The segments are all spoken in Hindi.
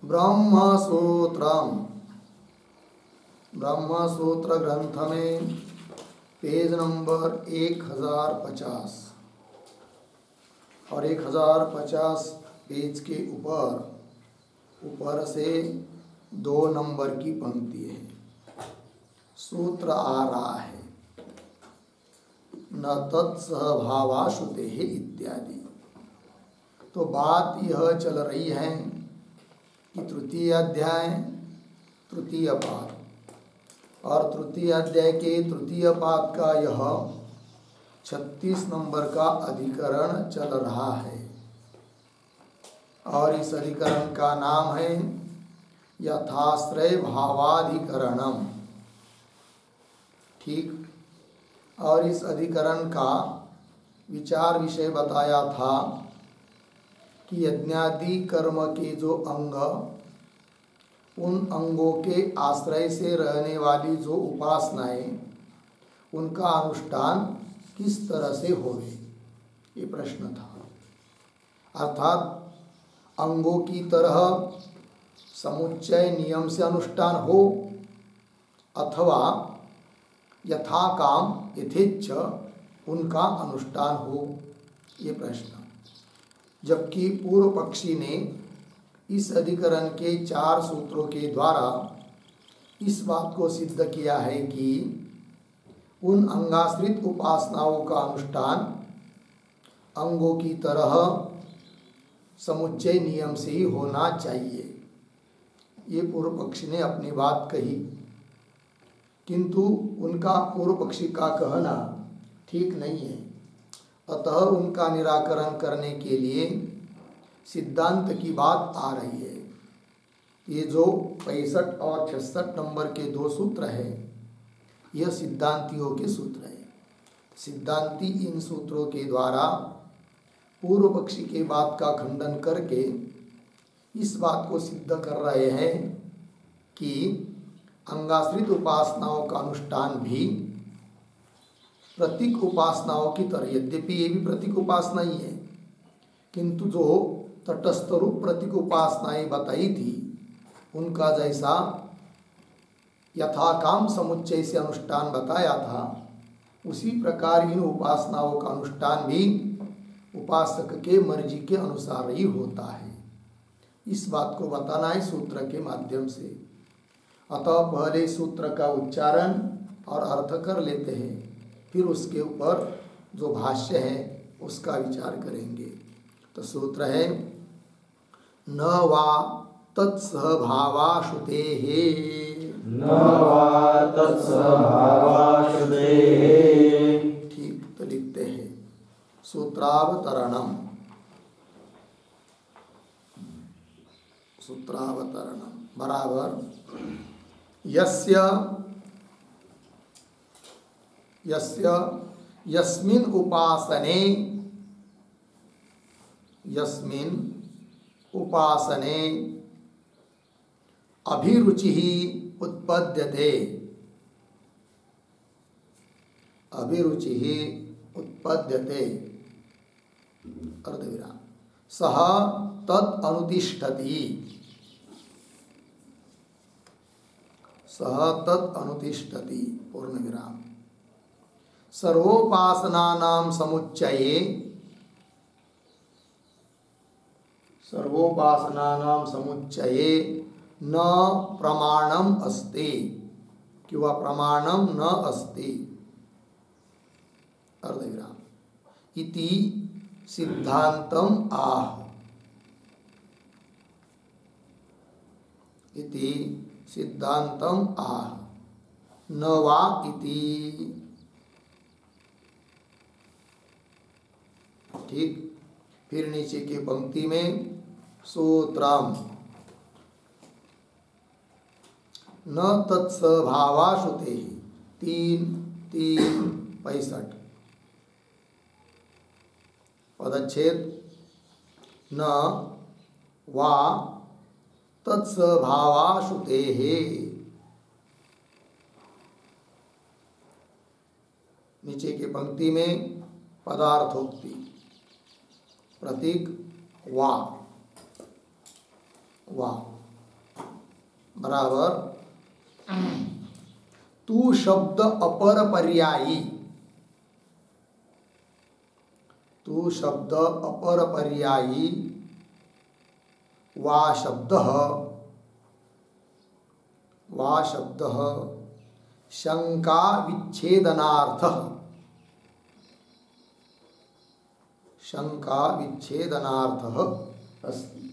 ब्रह्मसूत्रम, ब्रह्मसूत्र ग्रंथ में पेज नंबर 1050 और 1050 पेज के ऊपर से 2 नंबर की पंक्ति है। सूत्र आ रहा है न तत्सहभावाश्रुते इत्यादि। तो बात यह चल रही है कि तृतीय अध्याय तृतीय पाद और तृतीय अध्याय के तृतीय पाद का यह 36 नंबर का अधिकरण चल रहा है और इस अधिकरण का नाम है यथाश्रय भावाधिकरणम। ठीक। और इस अधिकरण का विचार विषय बताया था कि यज्ञादि कर्म के जो अंग, उन अंगों के आश्रय से रहने वाली जो उपासनाएं, उनका अनुष्ठान किस तरह से होवे, ये प्रश्न था। अर्थात अंगों की तरह समुच्चय नियम से अनुष्ठान हो अथवा यथा काम यथेच्छ उनका अनुष्ठान हो, ये प्रश्न। जबकि पूर्व पक्षी ने इस अधिकरण के 4 सूत्रों के द्वारा इस बात को सिद्ध किया है कि उन अंगाश्रित उपासनाओं का अनुष्ठान अंगों की तरह समुच्चय नियम से ही होना चाहिए। ये पूर्व पक्षी ने अपनी बात कही, किंतु उनका पूर्व पक्षी का कहना ठीक नहीं है। अतः उनका निराकरण करने के लिए सिद्धांत की बात आ रही है। ये जो 65 और 66 नंबर के 2 सूत्र है, यह सिद्धांतियों के सूत्र है। सिद्धांती इन सूत्रों के द्वारा पूर्व पक्षी के बात का खंडन करके इस बात को सिद्ध कर रहे हैं कि अंगाश्रित उपासनाओं का अनुष्ठान भी प्रतीक उपासनाओं की तरह, यद्यपि ये भी प्रतीक उपासना ही है, किंतु जो तटस्थ रूप प्रतीक उपासनाएं बताई थी उनका जैसा यथाकाम समुच्चय से अनुष्ठान बताया था, उसी प्रकार इन उपासनाओं का अनुष्ठान भी उपासक के मर्जी के अनुसार ही होता है। इस बात को बताना है सूत्र के माध्यम से। अतः पहले सूत्र का उच्चारण और अर्थ कर लेते हैं, फिर उसके ऊपर जो भाष्य है उसका विचार करेंगे। तो सूत्र है न वा तत्सहभावाश्रुतेः, न वा तत्सहभावाश्रुतेः। ठीक। तो लिखते हैं सूत्रावतरणम, सूत्रावतरणम बराबर यस्य यस्मिन् उपासने अभिरुचि उत्पद्यते, अर्धविराम सह तत् अनुतिष्ठति, पूर्ण विराम। सर्वोपासनानां समुच्चये न प्रमाणम अस्ति किंवा प्रमाणम न अस्ति, अर्धविराम इति सिद्धांतम आह, इति सिद्धांतम आह न वा इति। ठीक। फिर नीचे की पंक्ति में सूत्रम न तत्सहभावाश्रुतेः 3:3:65 पदच्छेद न वा तत्सहभावाश्रुतेः। नीचे की पंक्ति में पदार्थोक्ति प्रतीक वा, बराबर तू शब्द अपर पर्यायी, तू शब्द अपर पर्यायी वा शब्द शंका विच्छेदनार्थः, शंका विच्छेदनार्थः अस्ति।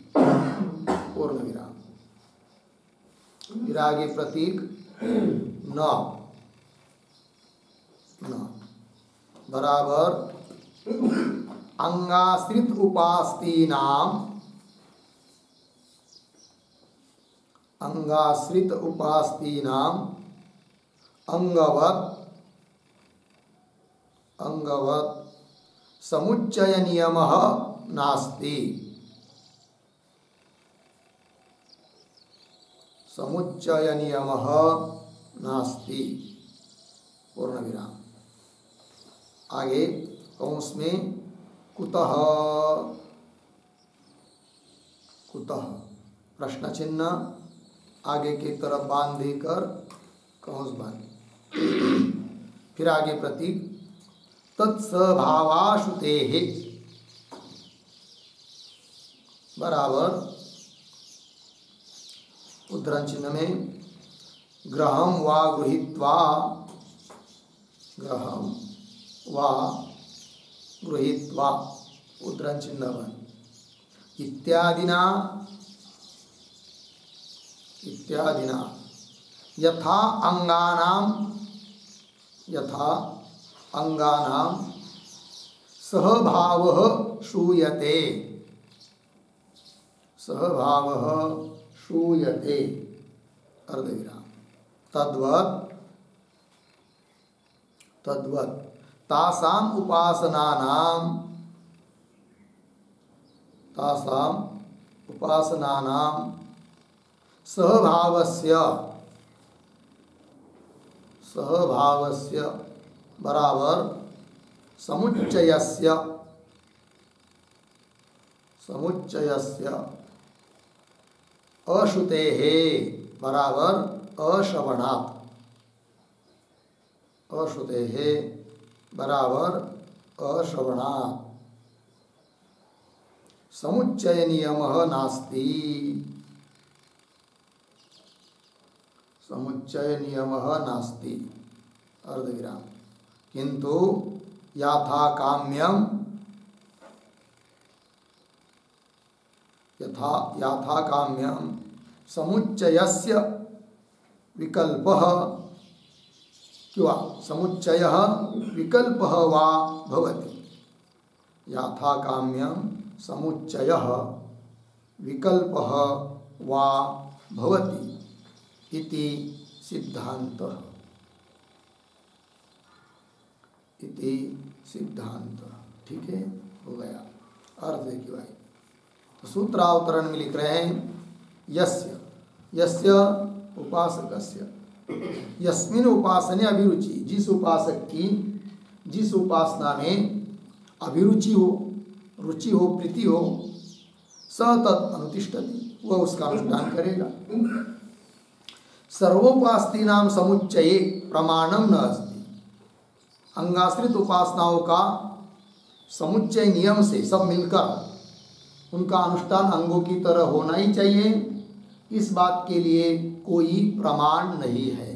पूर्णविराम। विरागे प्रतीक न बराबर अंगाश्रित उपास्तीनाम, अंगाश्रित उपास्तीनाम अंगवत समुच्चय नियमः नास्ति, समुच्चय नियमः नास्ति। पूर्णविराम। आगे कौंस में कुतः, कुतः प्रश्न चिन्ह आगे की तरफ बांध देकर कौंस बांध। फिर आगे प्रतीक तत्सभावाश्रुतेः बराबर उद्धरण चिन्ह में ग्रहम वा गृहीत्वा, ग्रहम वा गृहीत्वा उद्धरण चिन्ह बन इत्यादिना, इत्यादिना यथा अंगानाम, यथा अंगानाम सहभावः श्रूयते, सहभावः श्रूयते अर्धविराम। तद्वत्, तद्वत् तासाम उपासनानाम, तासाम उपासनानाम सहभावस्य, सहभावस्य बराबर समुच्चयस्य, समुच्चयस्य अश्रुतेः बराबर अश्रवणात्, अश्रुतेः बराबर अश्रवणात् समुच्चय नियमः नास्ति, समुच्चय नियमः नास्ति अर्धविराम। किंतु यथा काम्यम, यथा काम्यम समुच्चयस्य विकल्पः किंवा समुच्चयः विकल्पः वा भवति, यथा काम्यम समुच्चयः विकल्पः वा भवति इति सिद्धान्तः, इति सिद्धान्तः। ठीक है, हो गया। अर्थ देखिए भाई, तो सूत्रावतरण में लिख रहे हैं यस्य, यस्य उपासकस्य, यस्मिन उपासने अभिरुचि, जिस उपासक की, जिस उपासना में अभिरुचि हो, रुचि हो, प्रीति हो, स तत् अनुतिष्ठति, वह उसका अनुष्ठान करेगा। सर्वोपास्तीनाम समुच्चये प्रमाणम न अस्ति, अंगाश्रित उपासनाओं का समुच्चय नियम से सब मिलकर उनका अनुष्ठान अंगों की तरह होना ही चाहिए, इस बात के लिए कोई प्रमाण नहीं है।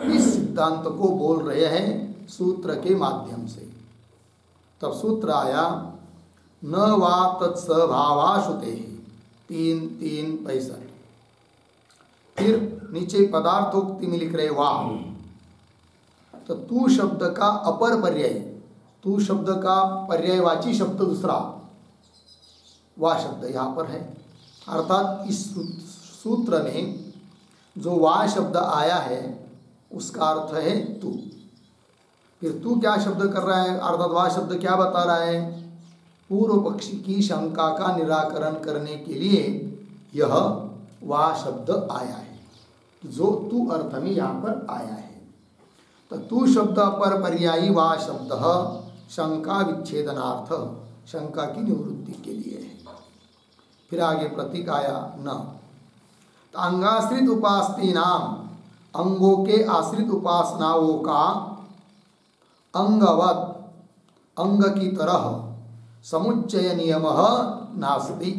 इस सिद्धांत को बोल रहे हैं सूत्र के माध्यम से। तब सूत्र आया न वा तत्सभावाश्रुते, 3:3 फिर नीचे पदार्थोक्ति में लिख रहे वाह, तो तू शब्द का अपर पर्याय, तू शब्द का पर्यायवाची शब्द दूसरा वाह शब्द यहाँ पर है। अर्थात इस सूत्र में जो वाह शब्द आया है उसका अर्थ है तू। फिर तू क्या शब्द कर रहा है, अर्थात वाह शब्द क्या बता रहा है, पूर्व पक्षी की शंका का निराकरण करने के लिए यह वाह शब्द आया है, जो तू अर्थ में यहाँ पर आया है। तो तू शब्द पर पर्यायी वाह शब्द शंका विच्छेदनार्थ, शंका की निवृत्ति के लिए है। फिर आगे प्रतीक आया न, तो अंगाश्रित उपासती नाम, अंगों के आश्रित उपासनाओं का अंगवत, अंग की तरह समुच्चय नियम नास्ति,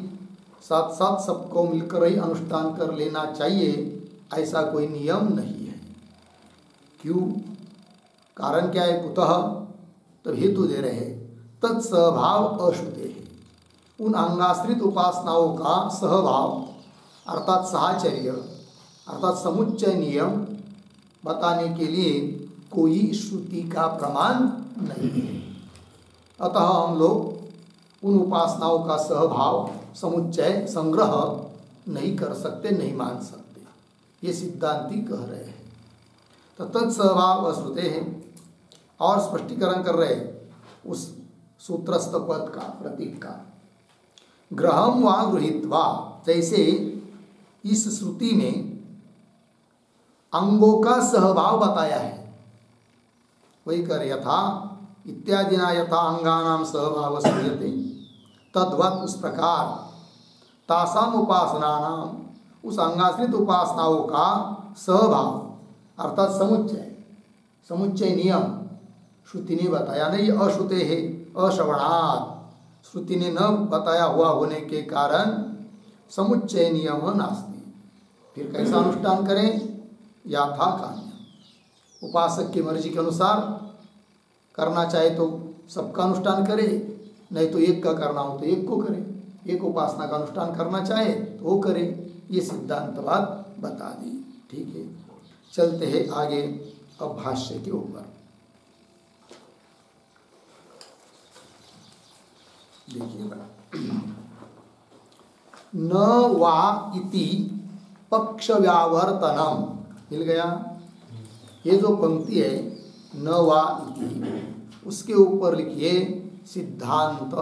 साथ साथ सबको मिलकर ही अनुष्ठान कर लेना चाहिए, ऐसा कोई नियम नहीं है। क्यों? कारण क्या है? कुतः? तो हेतु दे रहे, तत्स्वभाव अश्रुते है। उन अंगाश्रित उपासनाओं का सहभाव अर्थात साहचर्य अर्थात समुच्चय नियम बताने के लिए कोई श्रुति का प्रमाण नहीं है। अतः हम लोग उन उपासनाओं का सहभाव समुच्चय संग्रह नहीं कर सकते, नहीं मान सकते, ये सिद्धांती कह रहे हैं। तो तत्स्वभाव अश्रुते हैं। और स्पष्टीकरण कर रहे उस सूत्रस्थ पद का, प्रतीक का, ग्रहम वा गृहीत्वा, जैसे इस श्रुति में अंगों का सहभाव बताया है, वही कर यथा इत्यादि ना यथा अंगानाम सहभाव श्रूयते तद्वत्, उस प्रकार तासाम उपासनानाम, उस अंगाश्रित उपासनाओं का सहभाव अर्थात समुच्चय, समुच्चय नियम श्रुति ने बताया नहीं, अश्रुते है, अश्रवणात्, श्रुति ने न बताया हुआ होने के कारण समुच्चय नियम नास्ति। फिर कैसा अनुष्ठान करें? याथा कान्य, उपासक की मर्जी के अनुसार करना चाहे तो सबका अनुष्ठान करे, नहीं तो एक का करना हो तो एक को करे, एक उपासना का अनुष्ठान करना चाहे तो वो करे। ये सिद्धांत बात बता दी। ठीक है, चलते हैं आगे अब भाष्य के ऊपर। देखिएगा, न वा इति पक्ष व्यावर्तनम, मिल गया। ये जो पंक्ति है न वा इति, उसके ऊपर लिखिए सिद्धांत,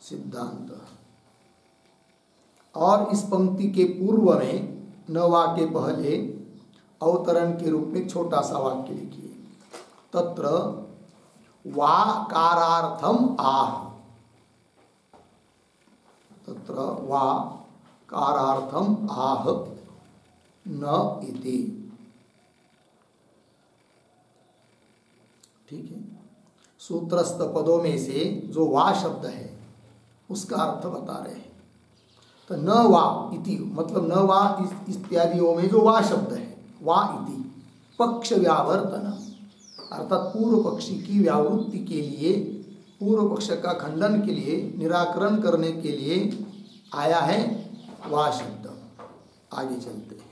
सिद्धांत। और इस पंक्ति के पूर्व में न वा के पहले अवतरण के रूप में छोटा सा वाक्य लिखिए, तत्र वाकारार्थम आह, तत्र वाकारार्थम आह न इति। ठीक है, सूत्रस्थ पदों में से जो वा शब्द है उसका अर्थ बता रहे हैं। तो न वा इति मतलब न वा इत्यादियों में जो वा शब्द है, वा इति पक्ष व्यावर्तन अर्थात पूर्व पक्षी की व्यावृत्ति के लिए, पूर्व पक्ष का खंडन के लिए, निराकरण करने के लिए आया है वा शब्द। आगे चलते हैं।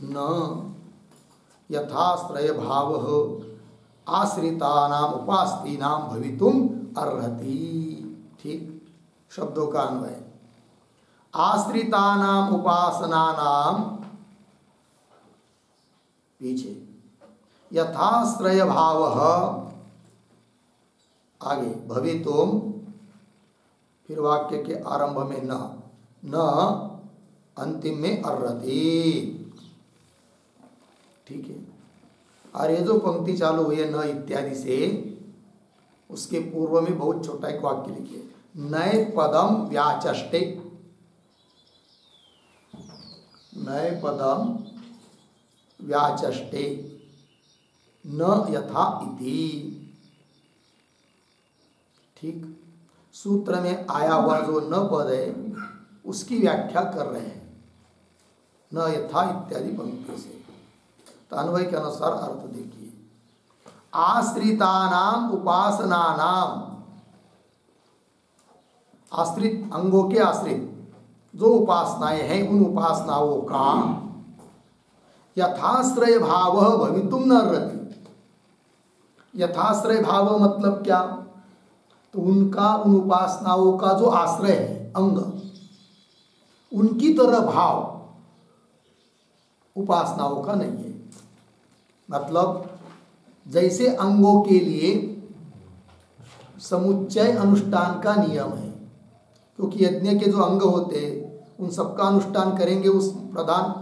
न यथाश्रय भाव आश्रितानाम उपास्तीनाम भवितुम अर्हति। ठीक, शब्दों का अन्वय, आश्रितानाम उपासनानाम, पीछे यथाश्रय भाव, आगे भवितुम, फिर वाक्य के आरंभ में न अंतिम में अर्हति। ठीक है, और ये जो पंक्ति चालू हुई है न इत्यादि से, उसके पूर्व में बहुत छोटा एक वाक्य लिखिए, नए पदम व्याचष्टे, नए पदम व्याचष्टे न यथा इति। ठीक, सूत्र में आया हुआ जो न पद है उसकी व्याख्या कर रहे हैं न यथा इत्यादि पंक्ति से। तो अन्वय के अनुसार अर्थ देखिए, आश्रितानाम उपासनानाम, आश्रित अंगों के आश्रित जो उपासनाएं हैं उन उपासनाओं का यथाश्रय भाव भवितुम न अर्हति। यथाश्रय भाव मतलब क्या? तो उनका, उन उपासनाओं का जो आश्रय है अंग, उनकी तरह भाव उपासनाओं का नहीं है। मतलब जैसे अंगों के लिए समुच्चय अनुष्ठान का नियम है, क्योंकि यज्ञ के जो अंग होते हैं उन सबका अनुष्ठान करेंगे उस प्रधान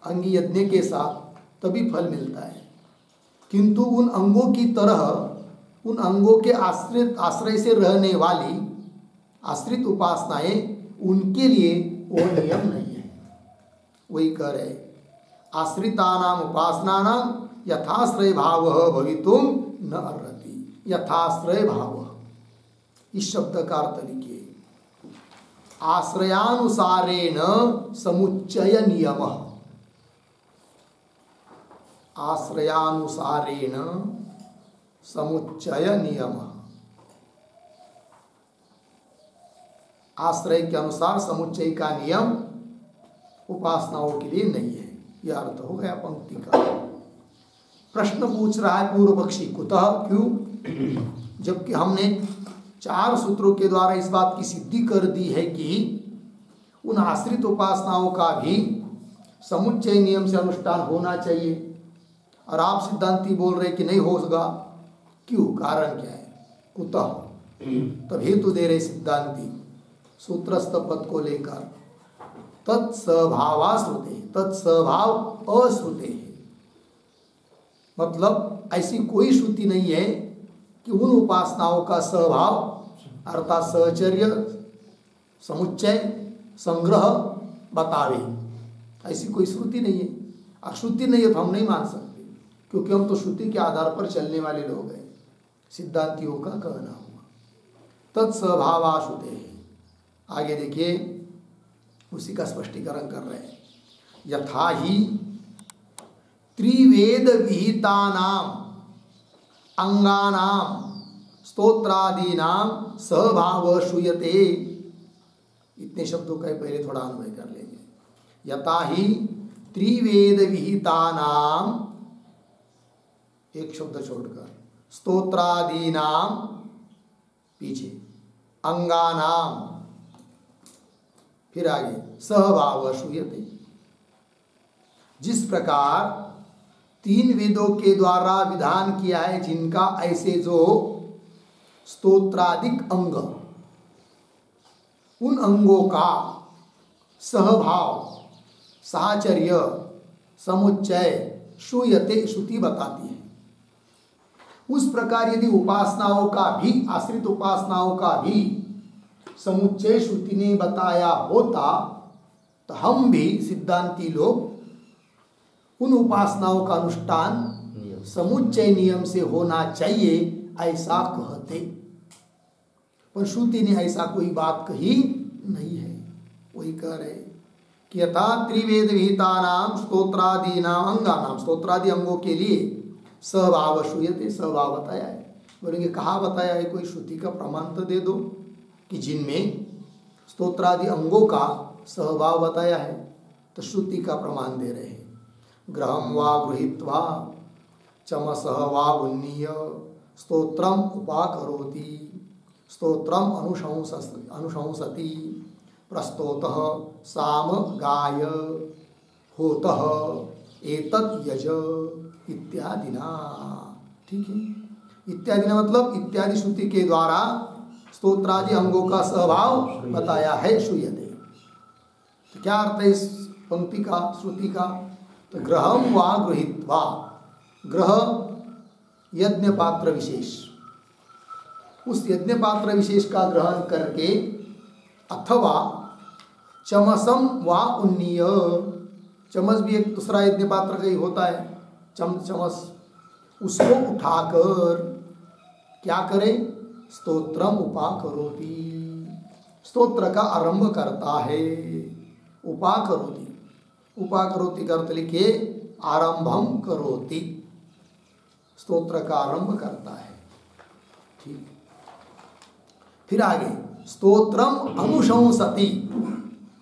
अंगी यज्ञ के साथ, तभी फल मिलता है। किंतु उन अंगों की तरह, उन अंगों के आश्रित, आश्रय से रहने वाली आश्रित उपासनाएं उनके लिए वो नियम नहीं है। वही कह रहे आश्रितानाम उपासनानाम यथाश्रय भाव भवितुम न अर्हति। यथाश्रय भाव, इस शब्द का अर्थ लिखिए, आश्रयानुसारेण समुच्चय नियम। आश्रयानुसारेण समुच्चय नियम, आश्रय के अनुसार समुच्चय का नियम उपासनाओं के लिए नहीं है। यह अर्थ हो गया पंक्ति का। प्रश्न पूछ रहा है पूर्व पक्षी, कुतः, क्यों? जबकि हमने 4 सूत्रों के द्वारा इस बात की सिद्धि कर दी है कि उन आश्रित उपासनाओं का भी समुच्चय नियम से अनुष्ठान होना चाहिए, और आप सिद्धांती बोल रहे कि नहीं होगा। क्यों? कारण क्या है? कुतः, तब हेतु दे रहे सिद्धांती सूत्रस्थ पद को लेकर, तत्स्वभावाश्रुते, तत्स्वभाव अश्रुते, मतलब ऐसी कोई श्रुति नहीं है कि उन उपासनाओं का स्वभाव अर्थात सहचर्य, समुच्चय, संग्रह बतावे। ऐसी कोई श्रुति नहीं है। और श्रुति नहीं है तो हम नहीं मान सकते, क्योंकि हम तो श्रुति के आधार पर चलने वाले लोग हैं। सिद्धांतियों का कहना हुआ तत्स्वभावाश्रुते है। आगे देखिए, उसी का स्पष्टीकरण कर रहे हैं। यथा ही त्रिवेद विहितानाम अंगानाम स्तोत्रादीनाम सहभाव श्रूयते। इतने शब्दों का पहले थोड़ा अन्वय कर लेंगे। यथा ही त्रिवेद विहितानाम, एक शब्द छोड़कर, स्तोत्रादीनाम पीछे, अंगानाम, फिर आगे सहभाव श्रूयते। जिस प्रकार 3 वेदों के द्वारा विधान किया है, जिनका ऐसे जो स्तोत्रादिक अंग, उन अंगों का सहभाव, साहचर्य, समुच्चय श्रूयते, श्रुति बताती है। उस प्रकार यदि उपासनाओं का भी, आश्रित उपासनाओं का भी समुच्चय श्रुति ने बताया होता, तो हम भी सिद्धांती लोग उन उपासनाओं का अनुष्ठान समुच्चय नियम से होना चाहिए ऐसा कहते। पर श्रुति ने ऐसा कोई बात कही नहीं है। वही कह रहे कि यथा त्रिवेद विहितानाम स्तोत्रादीनाम अंगानाम, स्तोत्रादि अंगों के लिए सहभाव श्रूयते, सहभाव बताया है। बोलेंगे कहाँ बताया है? कोई श्रुति का प्रमाण तो दे दो कि जिनमें स्तोत्रादि अंगों का सहभाव बताया है। तो श्रुति का प्रमाण दे रहे हैं। ग्रहम वा गृहीत्वा चमसः वा उन्नीय स्तोत्रम उपाकरोति स्तोत्रम अनुशंसति प्रस्तोतः साम गाय होतः एतत् यज इत्यादिना। ठीक है, इत्यादिना मतलब इत्यादि श्रुति के द्वारा स्तोत्रादि अंगों का स्वभाव बताया है, श्रूयते। तो क्या अर्थ है इस पंक्ति का, श्रुति का? तो ग्रहम वा गृहीत्वा, ग्रह यज्ञ पात्र विशेष, उस यज्ञ पात्र विशेष का ग्रहण करके, अथवा चमसम वा उन्नीय, चमस भी एक दूसरा यज्ञ पात्र का ही होता है, चमस, उसको उठाकर क्या करें? स्तोत्रम उपाकरोति, स्तोत्र का आरंभ करता है। उपाकरोति, उपाकरोति का अर्थ लिखिए आरंभम करोति, स्तोत्र का आरंभ करता है। ठीक, फिर आगे स्तोत्रम अनुशंसति,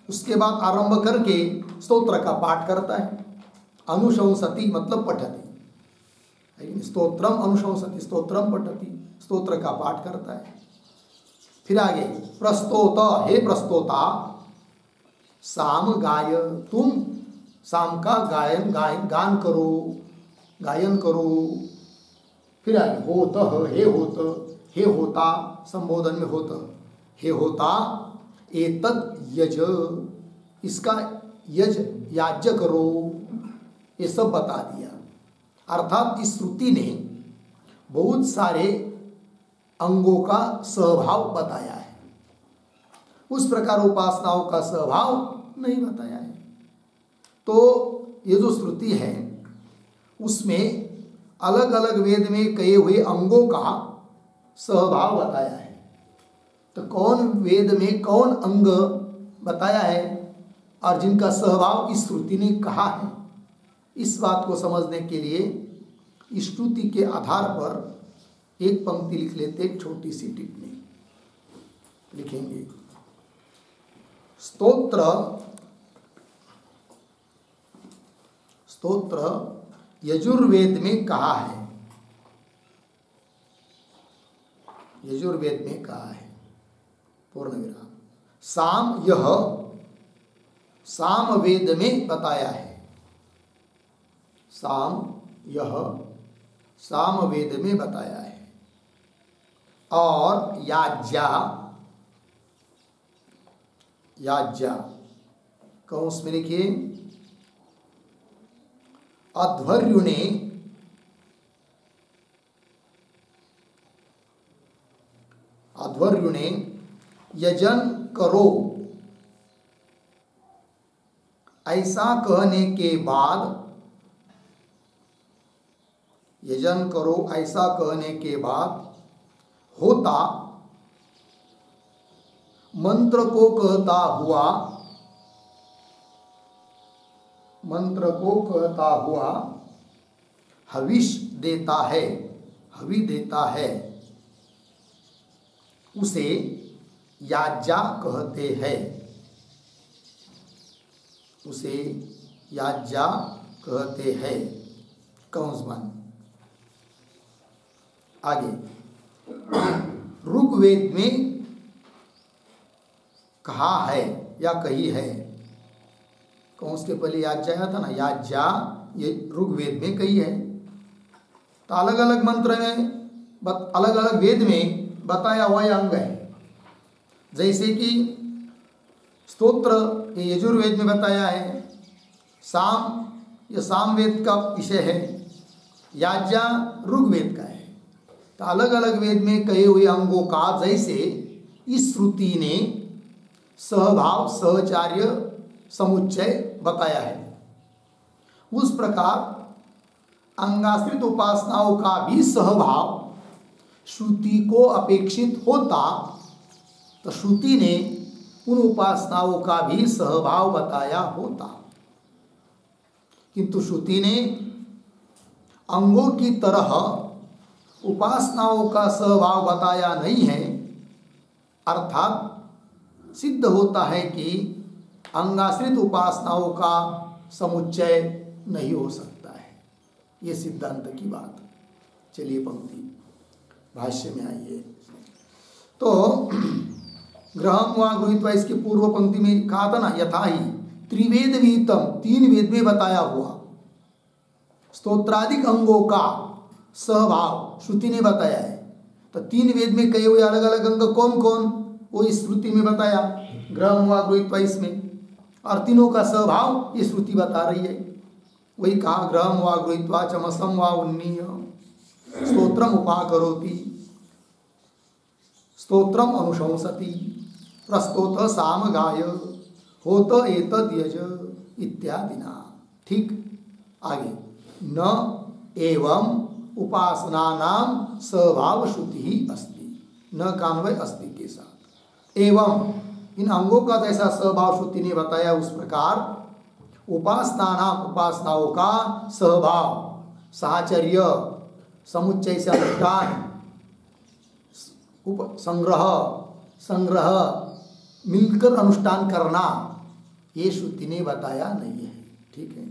उसके बाद आरंभ करके स्तोत्र का पाठ करता है। अनुशंसति मतलब पठति, स्तोत्रम अनुशंसति, स्तोत्रम पठति, स्तोत्र का पाठ करता है। फिर आगे प्रस्तोत, हे प्रस्तोता साम गाय, तुम साम का गान करो, गायन करो। फिर आगे होत, हे होत, हे होता, संबोधन में होत, हे होता एतत् यज, इसका यज याज्य करो, ये सब बता दिया। अर्थात इस श्रुति ने बहुत सारे अंगों का स्वभाव बताया है। उस प्रकार उपासनाओं का स्वभाव नहीं बताया है। तो ये जो श्रुति है उसमें अलग अलग वेद में कहे हुए अंगों का स्वभाव बताया है। तो कौन वेद में कौन अंग बताया है और जिनका स्वभाव इस श्रुति ने कहा है, इस बात को समझने के लिए इस श्रुति के आधार पर एक पंक्ति लिख लेते, एक छोटी सी टिप्पणी लिखेंगे। स्तोत्र यजुर्वेद में कहा है, यजुर्वेद में कहा है पूर्ण विराम। साम यह साम वेद में बताया है, साम यह साम वेद में बताया है। और याज्ञा, याज्ञा कौंस में लिखिए, अध्वर्युणे अध्वर्युणे यजन करो ऐसा कहने के बाद, यजन करो ऐसा कहने के बाद होता मंत्र को कहता हुआ, मंत्र को कहता हुआ हविष देता है, हवि देता है, उसे याज्ञा कहते हैं, उसे याज्ञा कहते हैं। कंसबन आगे ऋग्वेद में कहा है या कही है, कौन के पहले याज्ञा आया था ना, याज्ञा ये ऋग्वेद में कही है। तो अलग अलग मंत्र में अलग अलग वेद में बताया हुआ अंग है। जैसे कि स्तोत्र ये यजुर्वेद में बताया है, साम ये सामवेद का विषय है, याज्ञा ऋग्वेद का है। तो अलग अलग वेद में कहे हुए अंगों का जैसे इस श्रुति ने सहभाव सहचार्य समुच्चय बताया है, उस प्रकार अंगाश्रित उपासनाओं का भी सहभाव श्रुति को अपेक्षित होता, तो श्रुति ने उन उपासनाओं का भी सहभाव बताया होता। किंतु श्रुति ने अंगों की तरह उपासनाओं का सहभाव बताया नहीं है, अर्थात सिद्ध होता है कि अंगाश्रित उपासनाओं का समुच्चय नहीं हो सकता है। ये सिद्धांत की बात। चलिए पंक्ति भाष्य में आइए। तो ग्रहम व गृहीत्वा इसकी पूर्व पंक्ति में कहा था ना, यथा ही त्रिवेद विहितम, तीन वेद में बताया हुआ स्तोत्रादिक अंगों का सहभाव श्रुति ने बताया है। तो तीन वेद में कहे हुए अलग अलग अंग कौन कौन, वो इस श्रुति में बताया, ग्रहम व गृहीत्वा इसमें, और तीनों का स्वभाव ये श्रुति बता रही है। वही कहा ग्रहम व गृहीत्वा चमसम व उन्नीय स्तोत्रम उपाकरोति स्तोत्रम अनुशंसति प्रस्तोत साम गाय होत एतद यज इत्यादि ना। ठीक, आगे न एवं उपासना नाम स्वभाव श्रुति ही अस्ति, न कान्वय अस्ति के साथ। एवं इन अंगों का जैसा स्वभाव श्रुति ने बताया, उस प्रकार उपासना नाम उपासनाओं का स्वभाव साहचर्य समुच्चय से अनुष्ठान संग्रह संग्रह मिलकर अनुष्ठान करना, ये श्रुति ने बताया नहीं है। ठीक है,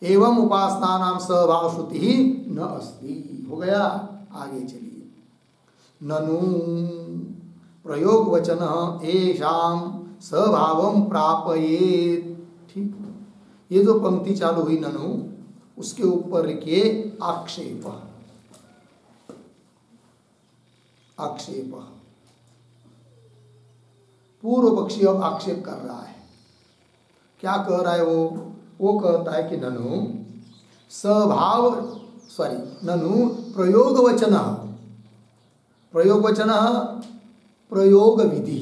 एवं उपासना नाम स्वभाव श्रुति ही न अस्ति। हो गया, आगे चलिए। ननु प्रयोग वचन एषाम स्वभावम प्रापयेत। ठीक, ये जो पंक्ति चालू हुई ननु, उसके ऊपर लिखिए आक्षेप। आक्षेप, पूर्व पक्षी अब आक्षेप कर रहा है। क्या कह रहा है वो कहता है कि ननु स्वभाव ननु प्रयोग वचन, प्रयोग वचन प्रयोग विधि,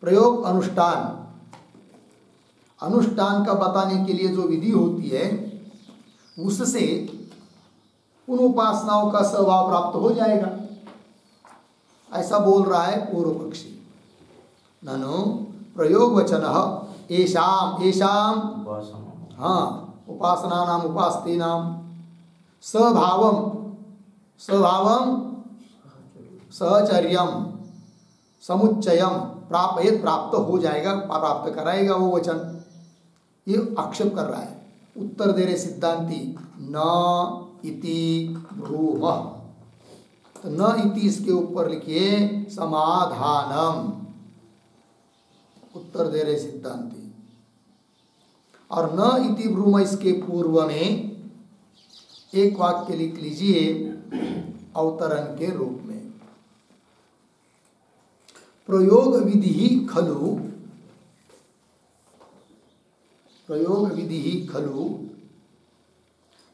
प्रयोग अनुष्ठान, अनुष्ठान का बताने के लिए जो विधि होती है उससे उन उपासनाओं का स्वभाव प्राप्त हो जाएगा, ऐसा बोल रहा है पूर्व पक्षी। ननु प्रयोग वचन येषाम येषाम, हाँ, उपासना नाम उपास्ते नाम स्वभावम स्वभावम सहचर्यम समुच्चयम प्रापयत, प्राप्त हो जाएगा, प्राप्त कराएगा वो वचन। ये आक्षेप कर रहा है, उत्तर दे रहे सिद्धांती। न इति ब्रूमः, तो न इति इसके ऊपर लिखिए समाधानम, उत्तर दे रहे सिद्धांती। और न इति ब्रूम इसके पूर्व में एक वाक्य लिख लीजिए अवतरण के रूप में। प्रयोग विधि खलु, प्रयोग विधि खलु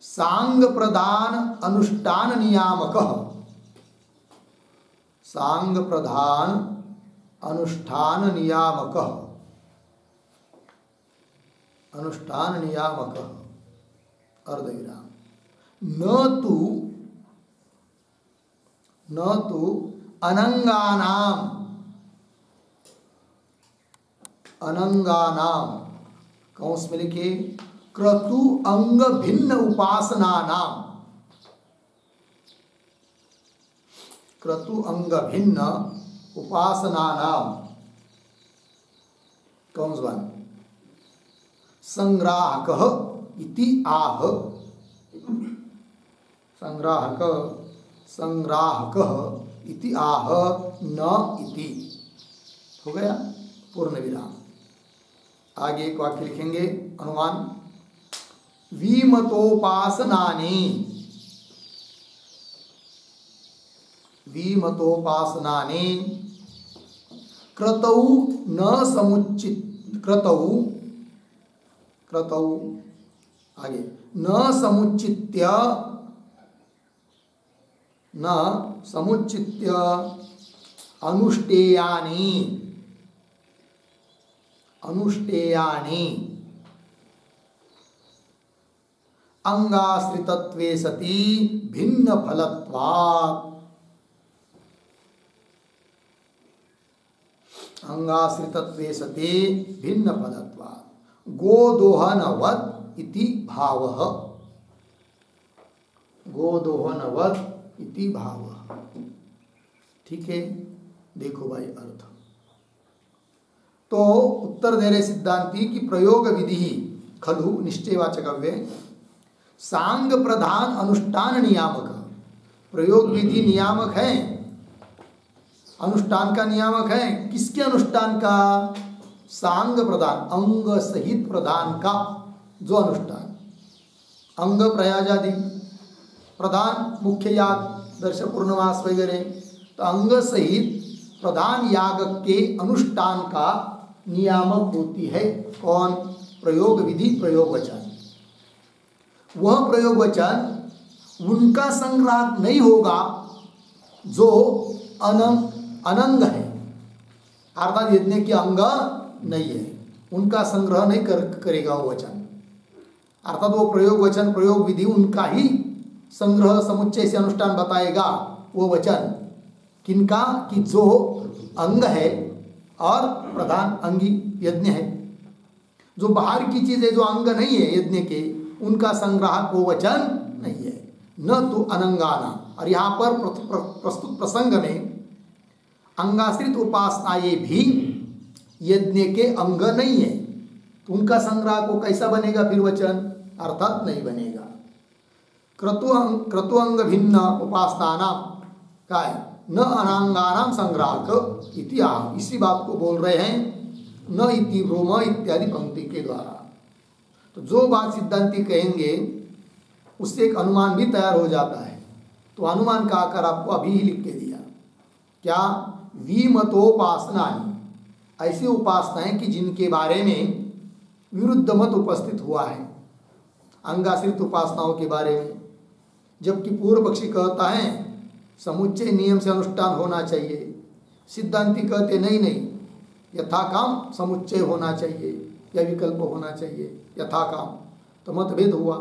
सांग प्रधान अनुष्ठान नियामकः, सांग प्रधान अनुष्ठान नियामकः, अनुष्ठान नियामकः अर्धविराम। न तु अनंगानाम, अनंगानाम कौंस में लिखे क्रतु अंग भिन्न उपासना नाम, क्रतु अंग भिन्न उपासना नाम कौंस वन संग्राहकः इति आह, संग्राहक संग्राहकः इति आह न इति, हो गया पूर्ण विराम। आगे एक वाक्य लिखेंगे अनुमान। विमतोपासनानि, विमतोपासनानि क्रतौ न समुचित, क्रतौ क्रतौ आगे न समुचित्य, न समुचित्य अनुष्ठेयानि, अनुष्ठेयानि अंगाश्रितत्वे सति भिन्न फलत्वात्, अंगाश्रितत्वे सति भिन्न फलत्वात् गोदोहनवत् इति भावः, गोदोहनवत् इति भावः। ठीक है, देखो भाई अर्थ। तो उत्तर दे रहे सिद्धांती की प्रयोग विधि खलु निश्चयवाचक अव्यय सांग प्रधान अनुष्ठान नियामक, प्रयोग विधि नियामक है, अनुष्ठान का नियामक है। किसके अनुष्ठान का? सांग प्रधान, अंग सहित प्रधान का जो अनुष्ठान, अंग प्रयाजादि प्रधान मुख्य याग दर्श पूर्णमास वगैरह, तो अंग सहित प्रधान याग के अनुष्ठान का नियामक होती है कौन? प्रयोग विधि, प्रयोग वचन। वह प्रयोग वचन उनका संग्रह नहीं होगा जो अनंग है, अर्थात यज्ञ के अंग नहीं है, उनका संग्रह नहीं करेगा वो वचन। अर्थात वो प्रयोग वचन, प्रयोग विधि उनका ही संग्रह समुच्चय से अनुष्ठान बताएगा वो वचन। किनका? कि जो अंग है और प्रधान अंगी यज्ञ है। जो बाहर की चीज है, जो अंग नहीं है यज्ञ के, उनका संग्राहक वो वचन नहीं है। न तो अनंगाना, और यहाँ पर प्रस्तुत प्रसंग में अंगाश्रित उपासनाएं भी यज्ञ के अंग नहीं है, तो उनका संग्रह को कैसा बनेगा फिर वचन? अर्थात नहीं बनेगा। क्रतुअंग भिन्न उपासना का है न अनांगानाम संग्राहक इतिहास, इसी बात को बोल रहे हैं न इति ब्रूम इत्यादि पंक्ति के द्वारा। तो जो बात सिद्धांती कहेंगे उससे एक अनुमान भी तैयार हो जाता है। तो अनुमान का आकार आपको अभी ही लिख के दिया। क्या? विमतोपासना, ऐसी उपासनाएं कि जिनके बारे में विरुद्ध मत उपस्थित हुआ है, अंगाश्रित उपासनाओं के बारे में। जबकि पूर्व पक्षी कहता है समुच्चय नियम से अनुष्ठान होना चाहिए, सिद्धांती कहते नहीं नहीं, यथा काम समुच्चय होना चाहिए या विकल्प होना चाहिए, यथा काम। तो मतभेद हुआ,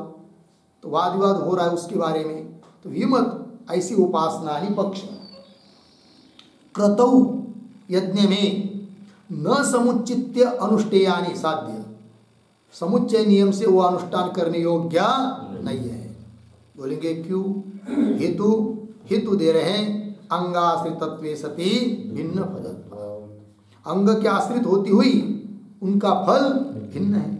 तो वाद विवाद हो रहा है उसके बारे में। तो विमत ऐसी उपासना ही पक्ष क्रतौ यज्ञ में न समुचित्य अनुष्ठेयानि साध्य, समुच्चय नियम से वो अनुष्ठान करने योग्य नहीं है। बोलेंगे क्यों? हेतु दे रहे हैं अंगाश्रितत्वे सति भिन्न फलत्व, अंग के आश्रित होती हुई उनका फल भिन्न है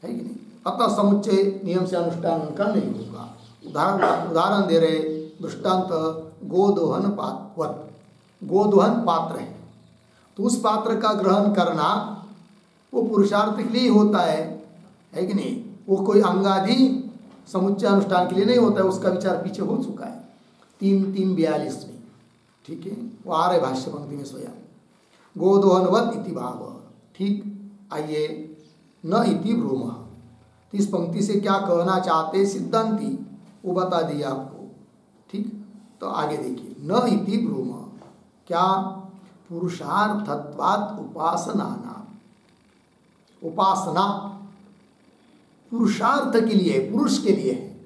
कि नहीं? अतः समुच्चय नियम से अनुष्ठान उनका नहीं होगा। उदाहरण दे रहे, दृष्टांत गोदोहन पात्रवत, गोदोहन पात्र है तो उस पात्र का ग्रहण करना वो पुरुषार्थ के लिए होता है कि नहीं? वो कोई अंगादि समुच्चय अनुष्ठान के लिए नहीं होता है। उसका विचार पीछे हो चुका है 3:42 में, ठीक है? वो आ रहे भाष्य पंक्ति में स्वयं गोदोहनवत इति भाव। ठीक, आइए न इति ब्रूमः, तो इस पंक्ति से क्या कहना चाहते सिद्धांती वो बता दिया आपको। ठीक, तो आगे देखिए न इति ब्रूमः, क्या? पुरुषार्थत्वात् उपासना नाम, उपासना पुरुषार्थ के लिए, पुरुष के लिए है,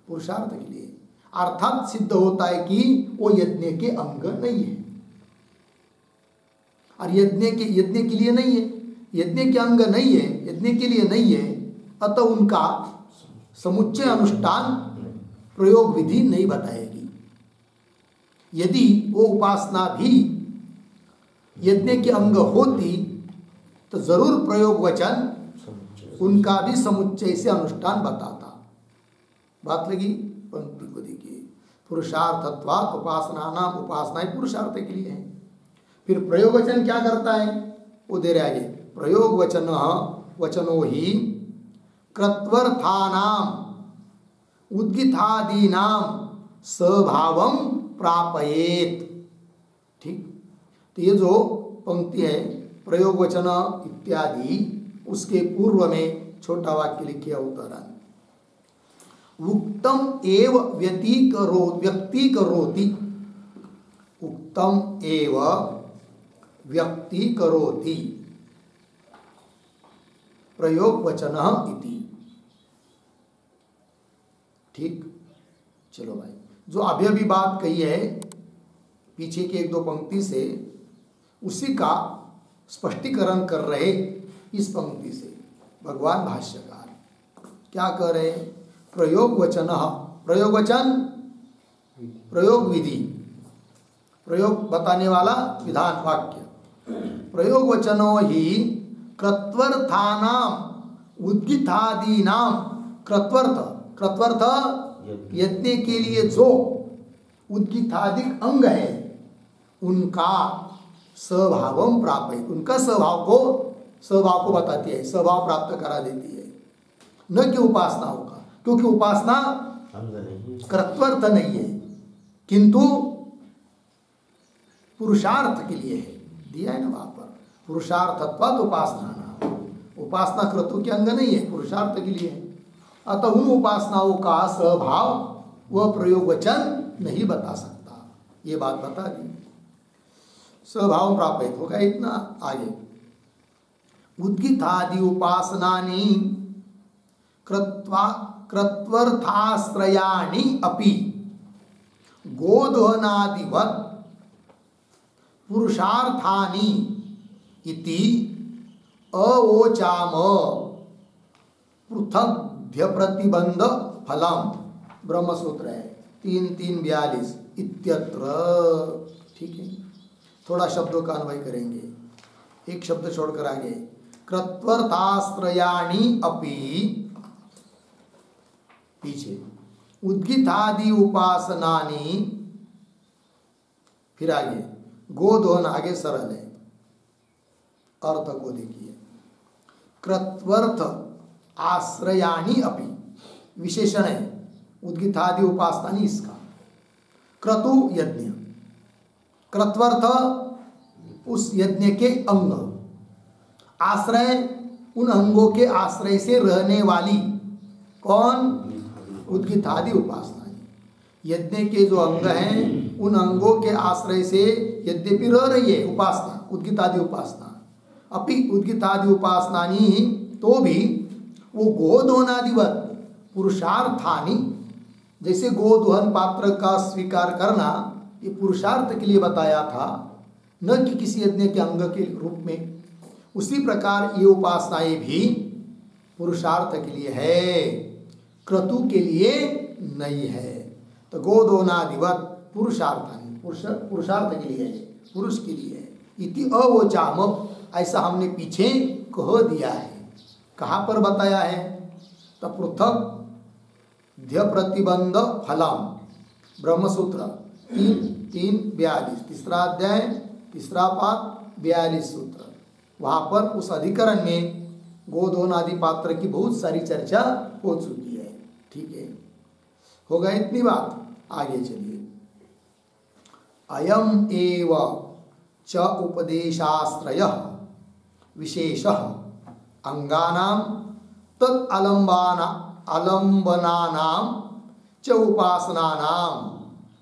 पुरुषार्थ के लिए, अर्थात सिद्ध होता है कि वो यज्ञ के अंग नहीं है और यज्ञ के लिए नहीं है, यज्ञ के अंग नहीं है, यज्ञ के लिए नहीं है, अतः उनका समुच्चय अनुष्ठान प्रयोग विधि नहीं बताएगी। यदि वो उपासना भी यज्ञ के अंग होती तो जरूर प्रयोग वचन उनका भी समुच्चय से अनुष्ठान बताता। बात लगी? पंक्ति को देखिए, पुरुषार्थत्वात् उपासना नाम, उपासना ही पुरुषार्थ के लिए है। फिर प्रयोग वचन क्या करता है वो दे रहे आगे, प्रयोग वचन वचनो ही कृत्वर्थानाम उद्गितादीनाम स्वभावम प्रापयेत। ठीक, तो ये जो पंक्ति है प्रयोग वचन इत्यादि, उसके पूर्व में छोटा वाक्य लिखे अवतरण, उक्तम एव व्यक्तीकरोति, उक्तम एव व्यक्तीकरोति प्रयोग वचन इति। ठीक, चलो भाई, जो अभी अभी बात कही है पीछे की 1-2 पंक्ति से, उसी का स्पष्टीकरण कर रहे इस पंक्ति से भगवान भाष्यकार। क्या कह रहे? प्रयोग वचन, प्रयोग वचन प्रयोग विधि, प्रयोग बताने वाला विधान वाक्य, प्रयोग वचनो ही कृत्वर्थानाम उद्गितादीनाम, कृत्वर्थ यज्ञ के लिए जो उद्गितादिक अंग है उनका स्वभावम प्राप्त, उनका स्वभाव को बताती है, स्वभाव प्राप्त करा देती है, न कि उपासना होगा, क्योंकि उपासना कृत्वर्थ नहीं है किंतु पुरुषार्थ के लिए है, दिया है ना वहां पर, पुरुषार्थत्वात् उपासना नाम, उपासना क्रतु के अंग नहीं है, पुरुषार्थ के लिए है। अतः उन उपासनाओं का स्वभाव वह प्रयोग वचन नहीं बता सकता, ये बात बता दी। स्वभाव प्राप्त होगा इतना। आगे उद्गितादि उपासनानि कृत्वर्थाश्रयाणि अपि गोदोहनादिवत् पुरुषार्थानि इति अवोचाम पृथग्भ्य प्रतिबंध फलम, ब्रह्मसूत्र है 3:42 इत्यत्र। ठीक है, थोड़ा शब्दों का अन्वय करेंगे, एक शब्द छोड़कर आगे, कृत्वर्थाश्रयाणि अपि, पीछे उद्गितादि उपासनानि, फिर आगे गोदोहन, आगे सरल है, अर्थ को देखिए, कृत्वर्थ आश्रयाणि अपि विशेषण है, उद्गितादि उपासनानि इसका, क्रतु यज्ञ, कृत्वर्थ उस यज्ञ के अंग, आश्रय उन अंगों के आश्रय से रहने वाली, कौन? उद्गितादि उपासना। यज्ञ के जो अंग हैं उन अंगों के आश्रय से यद्यपि रह रही है उपासना, उद्गितादि उपासना, अपि उद्गीतादि उपासनानी, तो भी वो गोदोहनादिवत पुरुषार्थानी, जैसे गोदोहन पात्र का स्वीकार करना ये पुरुषार्थ के लिए बताया था, न कि किसी यज्ञ के अंग के रूप में, उसी प्रकार ये उपासनाएं भी पुरुषार्थ के लिए है, क्रतु के लिए नहीं है। तो गोदोहनादिवत पुरुषार्थानी, पुरुषार्थ के लिए है, पुरुष के लिए है। इति अवोचाम, ऐसा हमने पीछे कह दिया है। कहाँ पर बताया है? तो पृथक ध्य प्रतिबंध फलम ब्रह्मसूत्र 3:42, तीसरा अध्याय तीसरा पाद 42 सूत्र। वहाँ पर उस अधिकरण में गोदोहन आदि पात्र की बहुत सारी चर्चा हो चुकी है। ठीक है, हो गया इतनी बात। आगे चलिए। अयम एव च उपदेशाश्रय विशेष अंगानां तद अलंबनानां च उपासनानां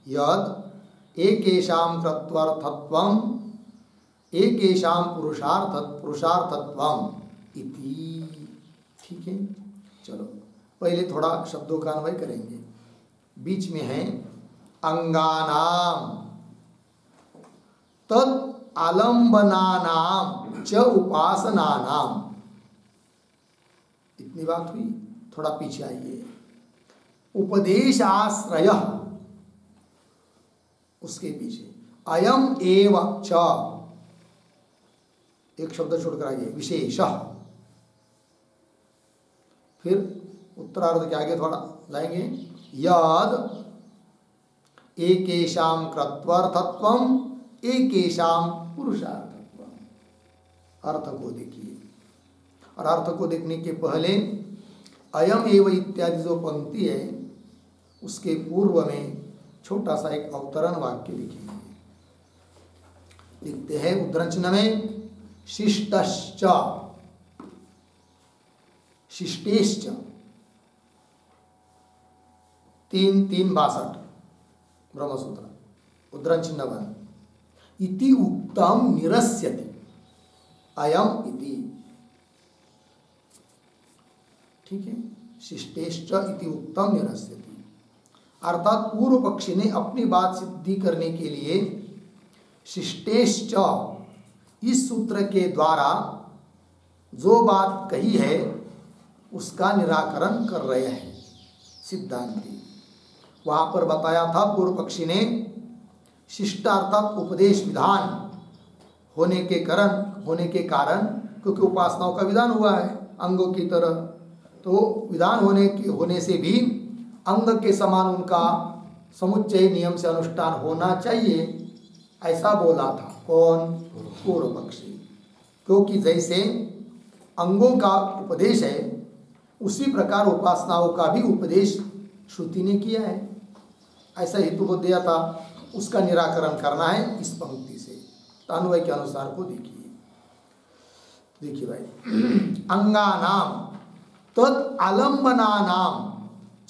यद एकेषां कृत्वर्थत्वम् एकेषां पुरुषार्थत्वम् इति। ठीक है, चलो पहले थोड़ा शब्दों का अन्वय करेंगे। बीच में है अंगानाम तद आलंबनानाम च उपासनानाम, इतनी बात हुई। थोड़ा पीछे आइए। उपदेशाश्रय, उसके पीछे अयम एव च, एक शब्द छोड़कर आइए, विशेष। फिर उत्तरार्ध के आगे थोड़ा लाएंगे, यद एकेषां कृत्वर्थत्वम् एकेषां पुरुषार्थत्वम्। अर्थ को देखिए, और अर्थ को देखने के पहले अयम एव इत्यादि जो पंक्ति है उसके पूर्व में छोटा सा एक अवतरण वाक्य लिखेंगे। लिखते हैं उद्धरण चिन्ह में शिष्टश्च, शिष्टेश्च, 3:62 ब्रह्मसूत्र, उद्धरण चिन्ह बन। इति उक्तम निरस्यति अयम इति। ठीक है, शिष्टेश्च इति उक्तम निरस्यति, अर्थात पूर्व पक्षी ने अपनी बात सिद्धि करने के लिए शिष्टेश्च इस सूत्र के द्वारा जो बात कही है उसका निराकरण कर रहे हैं सिद्धांती। वहां पर बताया था पूर्व पक्षी ने शिष्टार्थात उपदेश विधान होने के कारण, क्योंकि उपासनाओं का विधान हुआ है अंगों की तरह, तो विधान होने से भी अंग के समान उनका समुच्चय नियम से अनुष्ठान होना चाहिए, ऐसा बोला था। कौन? पूर्व पक्षी। क्योंकि जैसे अंगों का उपदेश है उसी प्रकार उपासनाओं का भी उपदेश श्रुति ने किया है, ऐसा हेतु को दिया था। उसका निराकरण करना है इस पंक्ति से। अन्वय के अनुसार को देखिए भाई, अंगानाम तद आलंबनानाम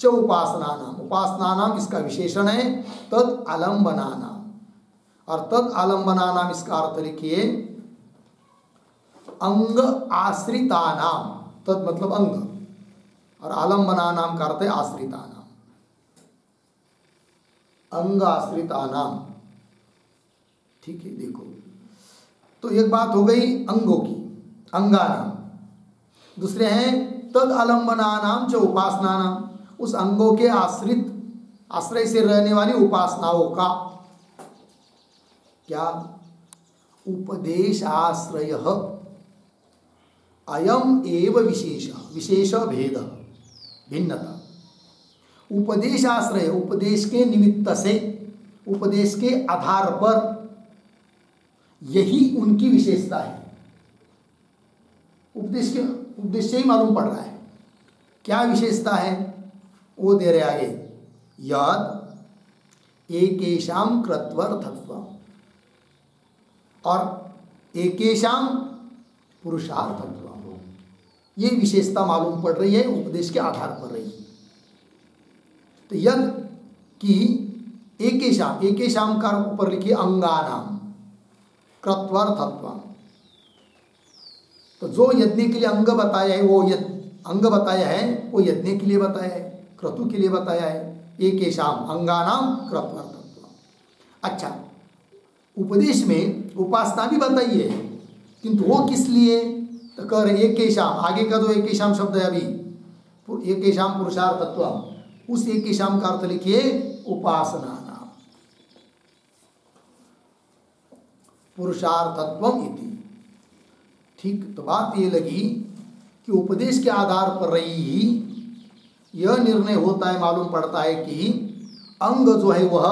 च उपासनानाम, उपासनानाम इसका विशेषण है तद आलंबनानाम, और तद आलंबनानाम इसका अर्थ लिखिए अंग आश्रितानाम। तद मतलब अंग, और आलंबनानाम का अर्थ है आश्रितानाम, अंग आश्रितानाम। ठीक है, देखो तो एक बात हो गई अंगों की, अंगानाम। दूसरे हैं तद आलंबनानाम च उपासनानाम, उस अंगों के आश्रय से रहने वाली उपासनाओं का क्या? उपदेश आश्रय अयम एव विशेष, विशेष भेद भिन्नता। उपदेश आश्रय, उपदेश के निमित्त से, उपदेश के आधार पर, यही उनकी विशेषता है। उपदेश से ही मालूम पड़ रहा है क्या विशेषता है, वो दे रहे आगे। यद एकेषां कृत्वर्थत्व, और एकेषां पुरुषार्थत्व, ये विशेषता मालूम पड़ रही है, उपदेश के आधार पर रही है। तो यद कि एकेषां का ऊपर लिखिए अंगानाम कृत्वर्थत्व, तो जो यज्ञ के लिए अंग बताया है वो अंग बताया है वो यज्ञ के लिए बताया है, क्रतु के लिए बताया है। एकेषाम अंगानाम क्रत्वार्थत्वम्। अच्छा, उपदेश में उपासना भी बताई है, किंतु वो किस लिए? तो कह रहे एकेषाम, आगे का जो एकेषाम शब्द है अभी, एकेषाम पुरुषार्थत्वम्, उस एकेषाम का अर्थ लिखिए उपासना नाम पुरुषार्थत्वम् इति। ठीक, तो बात ये लगी कि उपदेश के आधार पर ही यह निर्णय होता है, मालूम पड़ता है कि अंग जो है वह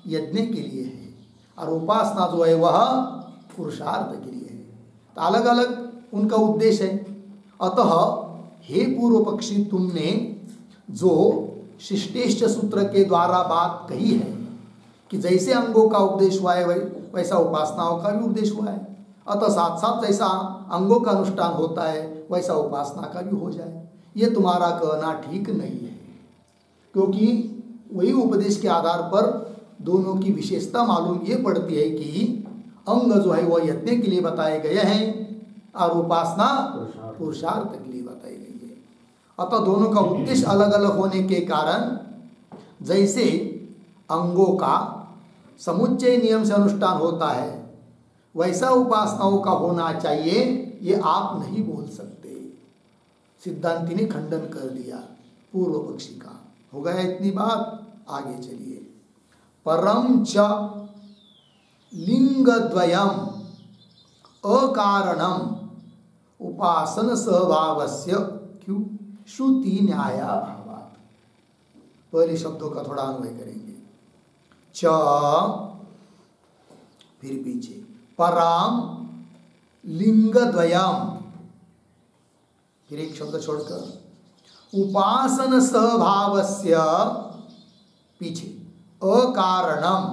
यज्ञ के लिए है और उपासना जो है वह पुरुषार्थ के लिए है। तो अलग अलग उनका उद्देश्य है। अतः हे पूर्व पक्षी, तुमने जो शिष्टेश्च सूत्र के द्वारा बात कही है कि जैसे अंगों का उपदेश हुआ है वैसा उपासनाओं का भी उपदेश हुआ है, अतः साथ साथ जैसा अंगों का अनुष्ठान होता है वैसा उपासना का भी हो जाए, ये तुम्हारा कहना ठीक नहीं है। क्योंकि वही उपदेश के आधार पर दोनों की विशेषता मालूम ये पड़ती है कि अंग जो है वह यज्ञ के लिए बताए गए हैं और उपासना पुरुषार्थ के लिए बताई गई है। अतः दोनों का उद्देश्य अलग अलग होने के कारण जैसे अंगों का समुच्चय नियम से अनुष्ठान होता है वैसा उपासनाओं का होना चाहिए, ये आप नहीं बोल सकते। सिद्धांति ने खंडन कर दिया पूर्व पक्षी का। हो गया इतनी बात, आगे चलिए। परम च लिंगद्वयम् अकारणम उपासन स्वभावस्य क्यों श्रुति न्यायाभावात्। पहले शब्दों का थोड़ा अन्वय करेंगे। च, फिर पीछे परम लिंगद्वयम्, फिर एक शब्द छोड़कर उपासन स्वभावस्य, पीछे अकारणम,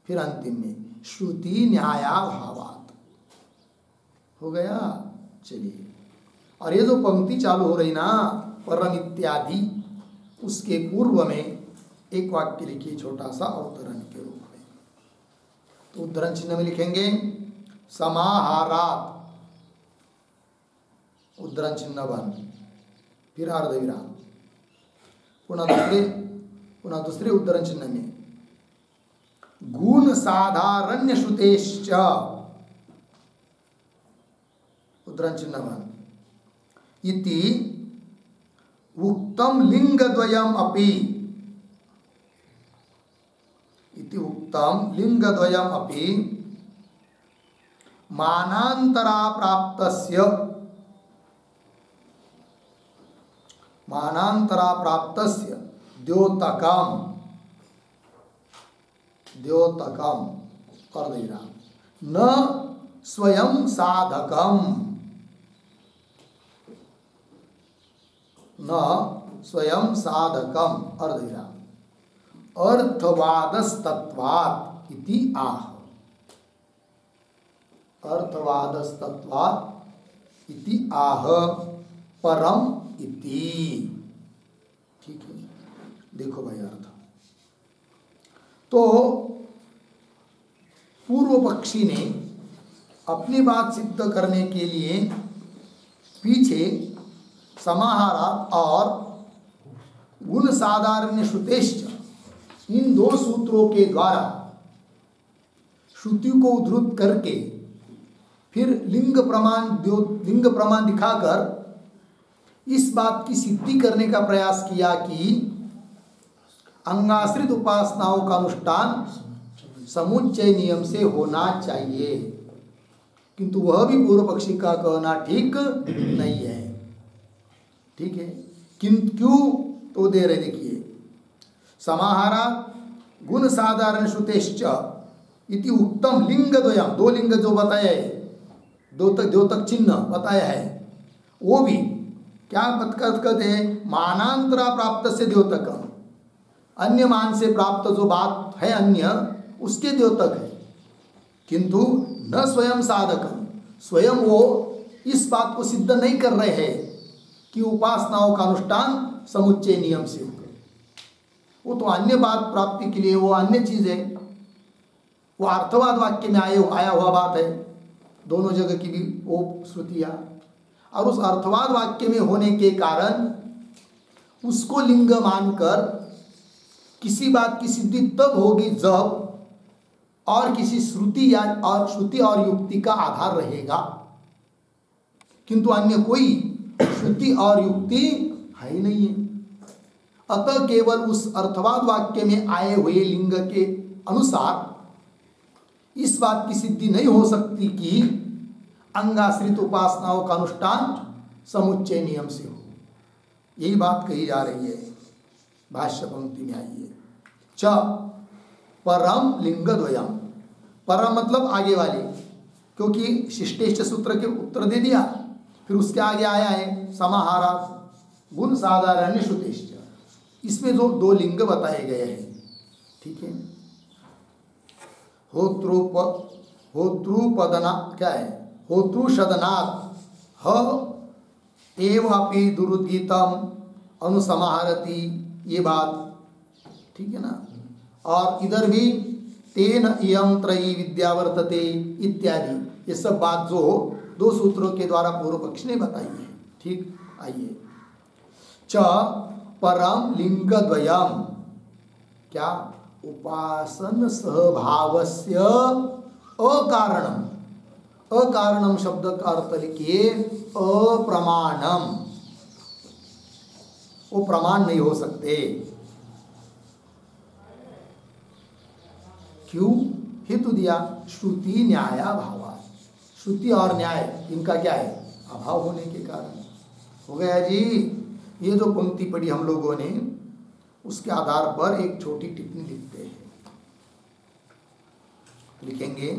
फिर अंतिम में श्रुति न्यायाभावात्। हो गया। चलिए, और ये जो पंक्ति चालू हो रही ना परम इत्यादि, उसके पूर्व में एक वाक्य लिखिए छोटा सा अवतरण के रूप में। तो उद्धरण चिन्ह में लिखेंगे समाहारात्, उद्धरण चिन्ह बंद, फिर अर्धविराम, पुनः दूसरे उद्धरण चिन्ह में गुण साधारण्य श्रुतेश्च, उद्धरण चिन्ह बंद, इति उक्तम लिंगद्वयम् अपि, इति उक्तम लिंगद्वयम् अपि मानांतरा प्राप्तस्य द्योतकम् अर्धविराम न स्वयं साधकम्, न स्वयं साधकम् अर्धविराम अर्थवादस्तत्वात् इति आह, अर्थवादस्तत्वात् इति आह परम इति। ठीक है, देखो भाई अर्थ। तो पूर्व पक्षी ने अपनी बात सिद्ध करने के लिए पीछे समाहारा और गुण साधारण्य श्रुतेश्च, इन दो सूत्रों के द्वारा श्रुति को उद्धृत करके फिर लिंग प्रमाण दिखाकर इस बात की सिद्धि करने का प्रयास किया कि अंगाश्रित उपासनाओं का अनुष्ठान समुच्चय नियम से होना चाहिए, किंतु वह भी पूर्व पक्षी का कहना ठीक नहीं है। ठीक है, किंतु क्यों? तो दे रहे, देखिए समाहारा गुण साधारण श्रुतेश्च इति उत्तम लिंग द्वयम्, दो लिंग जो बताया है, द्योतक चिन्ह बताया है, वो भी क्या कहते हैं मानांतरा प्राप्त से द्योतकम्, अन्य मान से प्राप्त जो बात है अन्य उसके द्योतक है, किंतु न स्वयं साधकम्, स्वयं वो इस बात को सिद्ध नहीं कर रहे हैं कि उपासनाओं का अनुष्ठान समुच्चय नियम से हो। वो तो अन्य बात प्राप्ति के लिए वो अन्य चीज है, वो अर्थवाद वाक्य में आया हुआ बात है, दोनों जगह की भी वो श्रुतियाँ, और उस अर्थवाद वाक्य में होने के कारण उसको लिंग मानकर किसी बात की सिद्धि तब होगी जब और किसी श्रुति या और श्रुति और युक्ति का आधार रहेगा, किंतु अन्य कोई श्रुति और युक्ति है ही नहीं है। अतः केवल उस अर्थवाद वाक्य में आए हुए लिंग के अनुसार इस बात की सिद्धि नहीं हो सकती कि अंगाश्रित उपासनाओं का अनुष्ठान समुच्चय नियम से हो। यही बात कही जा रही है भाष्य पंक्ति में। आइए, च परम लिंगद्वयम, परम मतलब आगे वाले, क्योंकि शिष्टेश्च सूत्र के उत्तर दे दिया, फिर उसके आगे आया है समाहारा गुण साधारण्य श्रुतेश्च। इसमें जो दो लिंग बताए गए हैं, ठीक है, होतृपदना क्या है, होतृषदनात् ह एव अपि दुरुद्गीतम अनुसमाहरति, ये बात ठीक है ना। और इधर भी तेन इयं त्रयी विद्या वर्तते इत्यादि, ये सब बात जो दो सूत्रों के द्वारा पूर्व पक्ष ने बताई है। ठीक, आइए, च परम लिंगद्वयम, क्या, उपासन सहभावस्य अकारणम, अकारणम शब्द का अर्थ लिखिए अप्रमाणम, वो प्रमाण नहीं हो सकते। क्यों, हेतु दिया, श्रुति न्यायाभाव, श्रुति और न्याय इनका क्या है, अभाव होने के कारण। हो गया जी। ये जो पंक्ति पढ़ी हम लोगों ने, उसके आधार पर एक छोटी टिप्पणी लिखते हैं। लिखेंगे,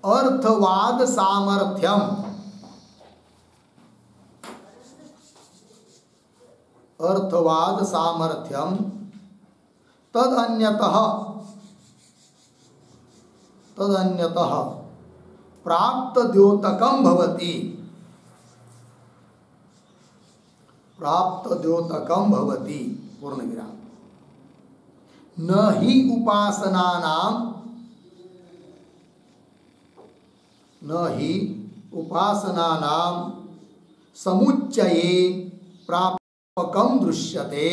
अर्थवाद सामर्थ्यम, अर्थवाद सामर्थ्यम तदन्यतः प्राप्त द्योतकम भवति, प्राप्त द्योतकम भवति पूर्ण विराम, न हि उपासनानां, न हि उपासनानां समुच्चये प्रापकम दृश्यते,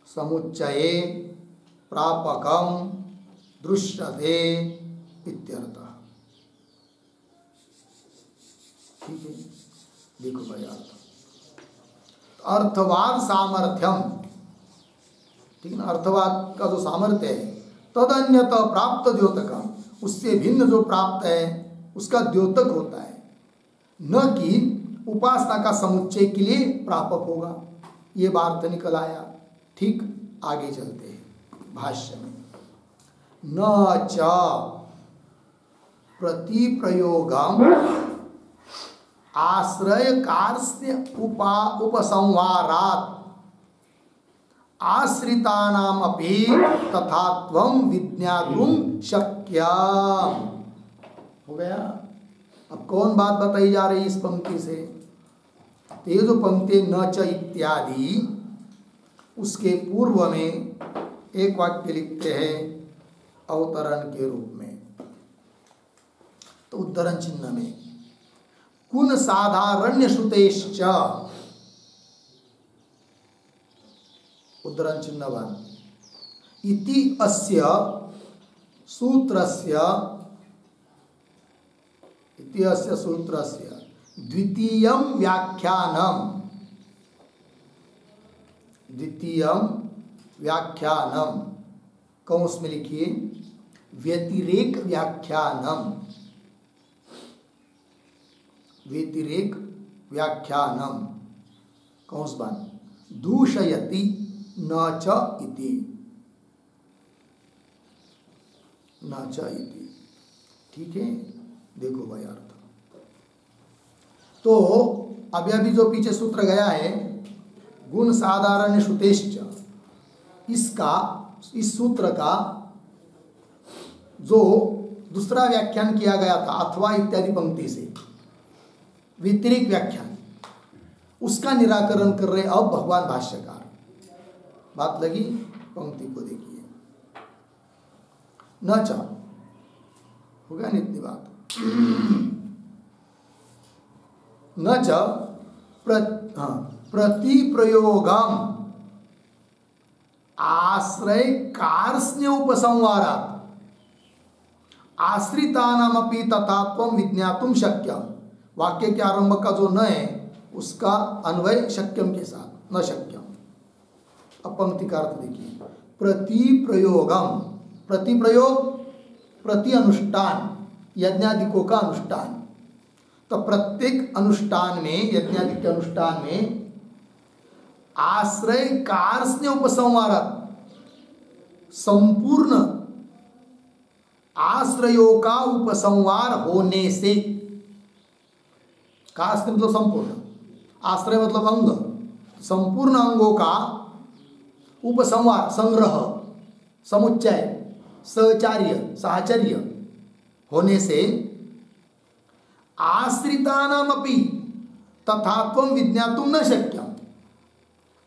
समुच्चये प्रापकम दृश्यते इत्यर्थः। ठीक है, देखो भाई अर्थ, अर्थवाद सामर्थ्यम, ठीक ना, अर्थवाद का जो सामर्थ्य है, तदन्यत प्राप्त द्योतकम, उससे भिन्न जो प्राप्त है उसका द्योतक होता है, न कि उपासना का समुच्चय के लिए प्रापक होगा। ये बात निकल आया। ठीक, आगे चलते हैं भाष्य में। न च प्रतिप्रयोगम आश्रय कार्य उपसंहारात् आश्रितानाम अपि तथात्वं विज्ञातुं शक्यम्। हो गया। अब कौन बात बताई जा रही है इस पंक्ति से? तो ये जो पंक्ति न च इत्यादि, उसके पूर्व में एक वाक्य लिखते हैं अवतरण के रूप में, तो उद्धरण चिन्ह में कुन साधारण्य श्रुतेश्च, उद्धरण चिन्ह वन, इति अस्य सूत्रस्य, इति अस्य सूत्रस्य द्वितीयं व्याख्यानम, द्वितीयं व्याख्यानम, कौंस में लिखिए व्यतिरेक व्याख्यानम, व्यतिरेक व्याख्यानम कौंस बन दूषयति न च इति, न च इति। ठीक है, देखो भाई अर्थ। तो अभी जो पीछे सूत्र गया है गुण साधारण श्रुतेश्च, इसका, इस सूत्र का जो दूसरा व्याख्यान किया गया था अथवा इत्यादि पंक्ति से, व्यतिरिक्त व्याख्यान, उसका निराकरण कर रहे अब भगवान भाष्यकार। बात लगी? पंक्ति को देखिए। न च हो गया ना इतनी बात। न च प्रतिप्रयोगम आश्रय कार्ष्ण्य उपसंहारात् आश्रितानामपि तथात्वं विज्ञातुं शक्यम। वाक्य के आरंभ का जो न है उसका अन्वय शक्यम के साथ, न शक्यम। अब पंक्ति का अर्थ देखिए, प्रतिप्रयोगम, प्रतिप्रयोग प्रति अनुष्ठान, यज्ञादिकों का अनुष्ठान। तो प्रत्येक अनुष्ठान में, यज्ञादि के अनुष्ठान में आश्रय कार्ष्ण्य उपसंहारत, संपूर्ण आश्रयों का उपसंहार होने से, कार्ष्ण्य मतलब संपूर्ण, आश्रय मतलब अंग, संपूर्ण अंगों का उपसंहार, संग्रह, समुच्चय, सहचार्य, साहचर्य होने से आश्रितानामपि तथात्वं विज्ञातुं न शक्यम।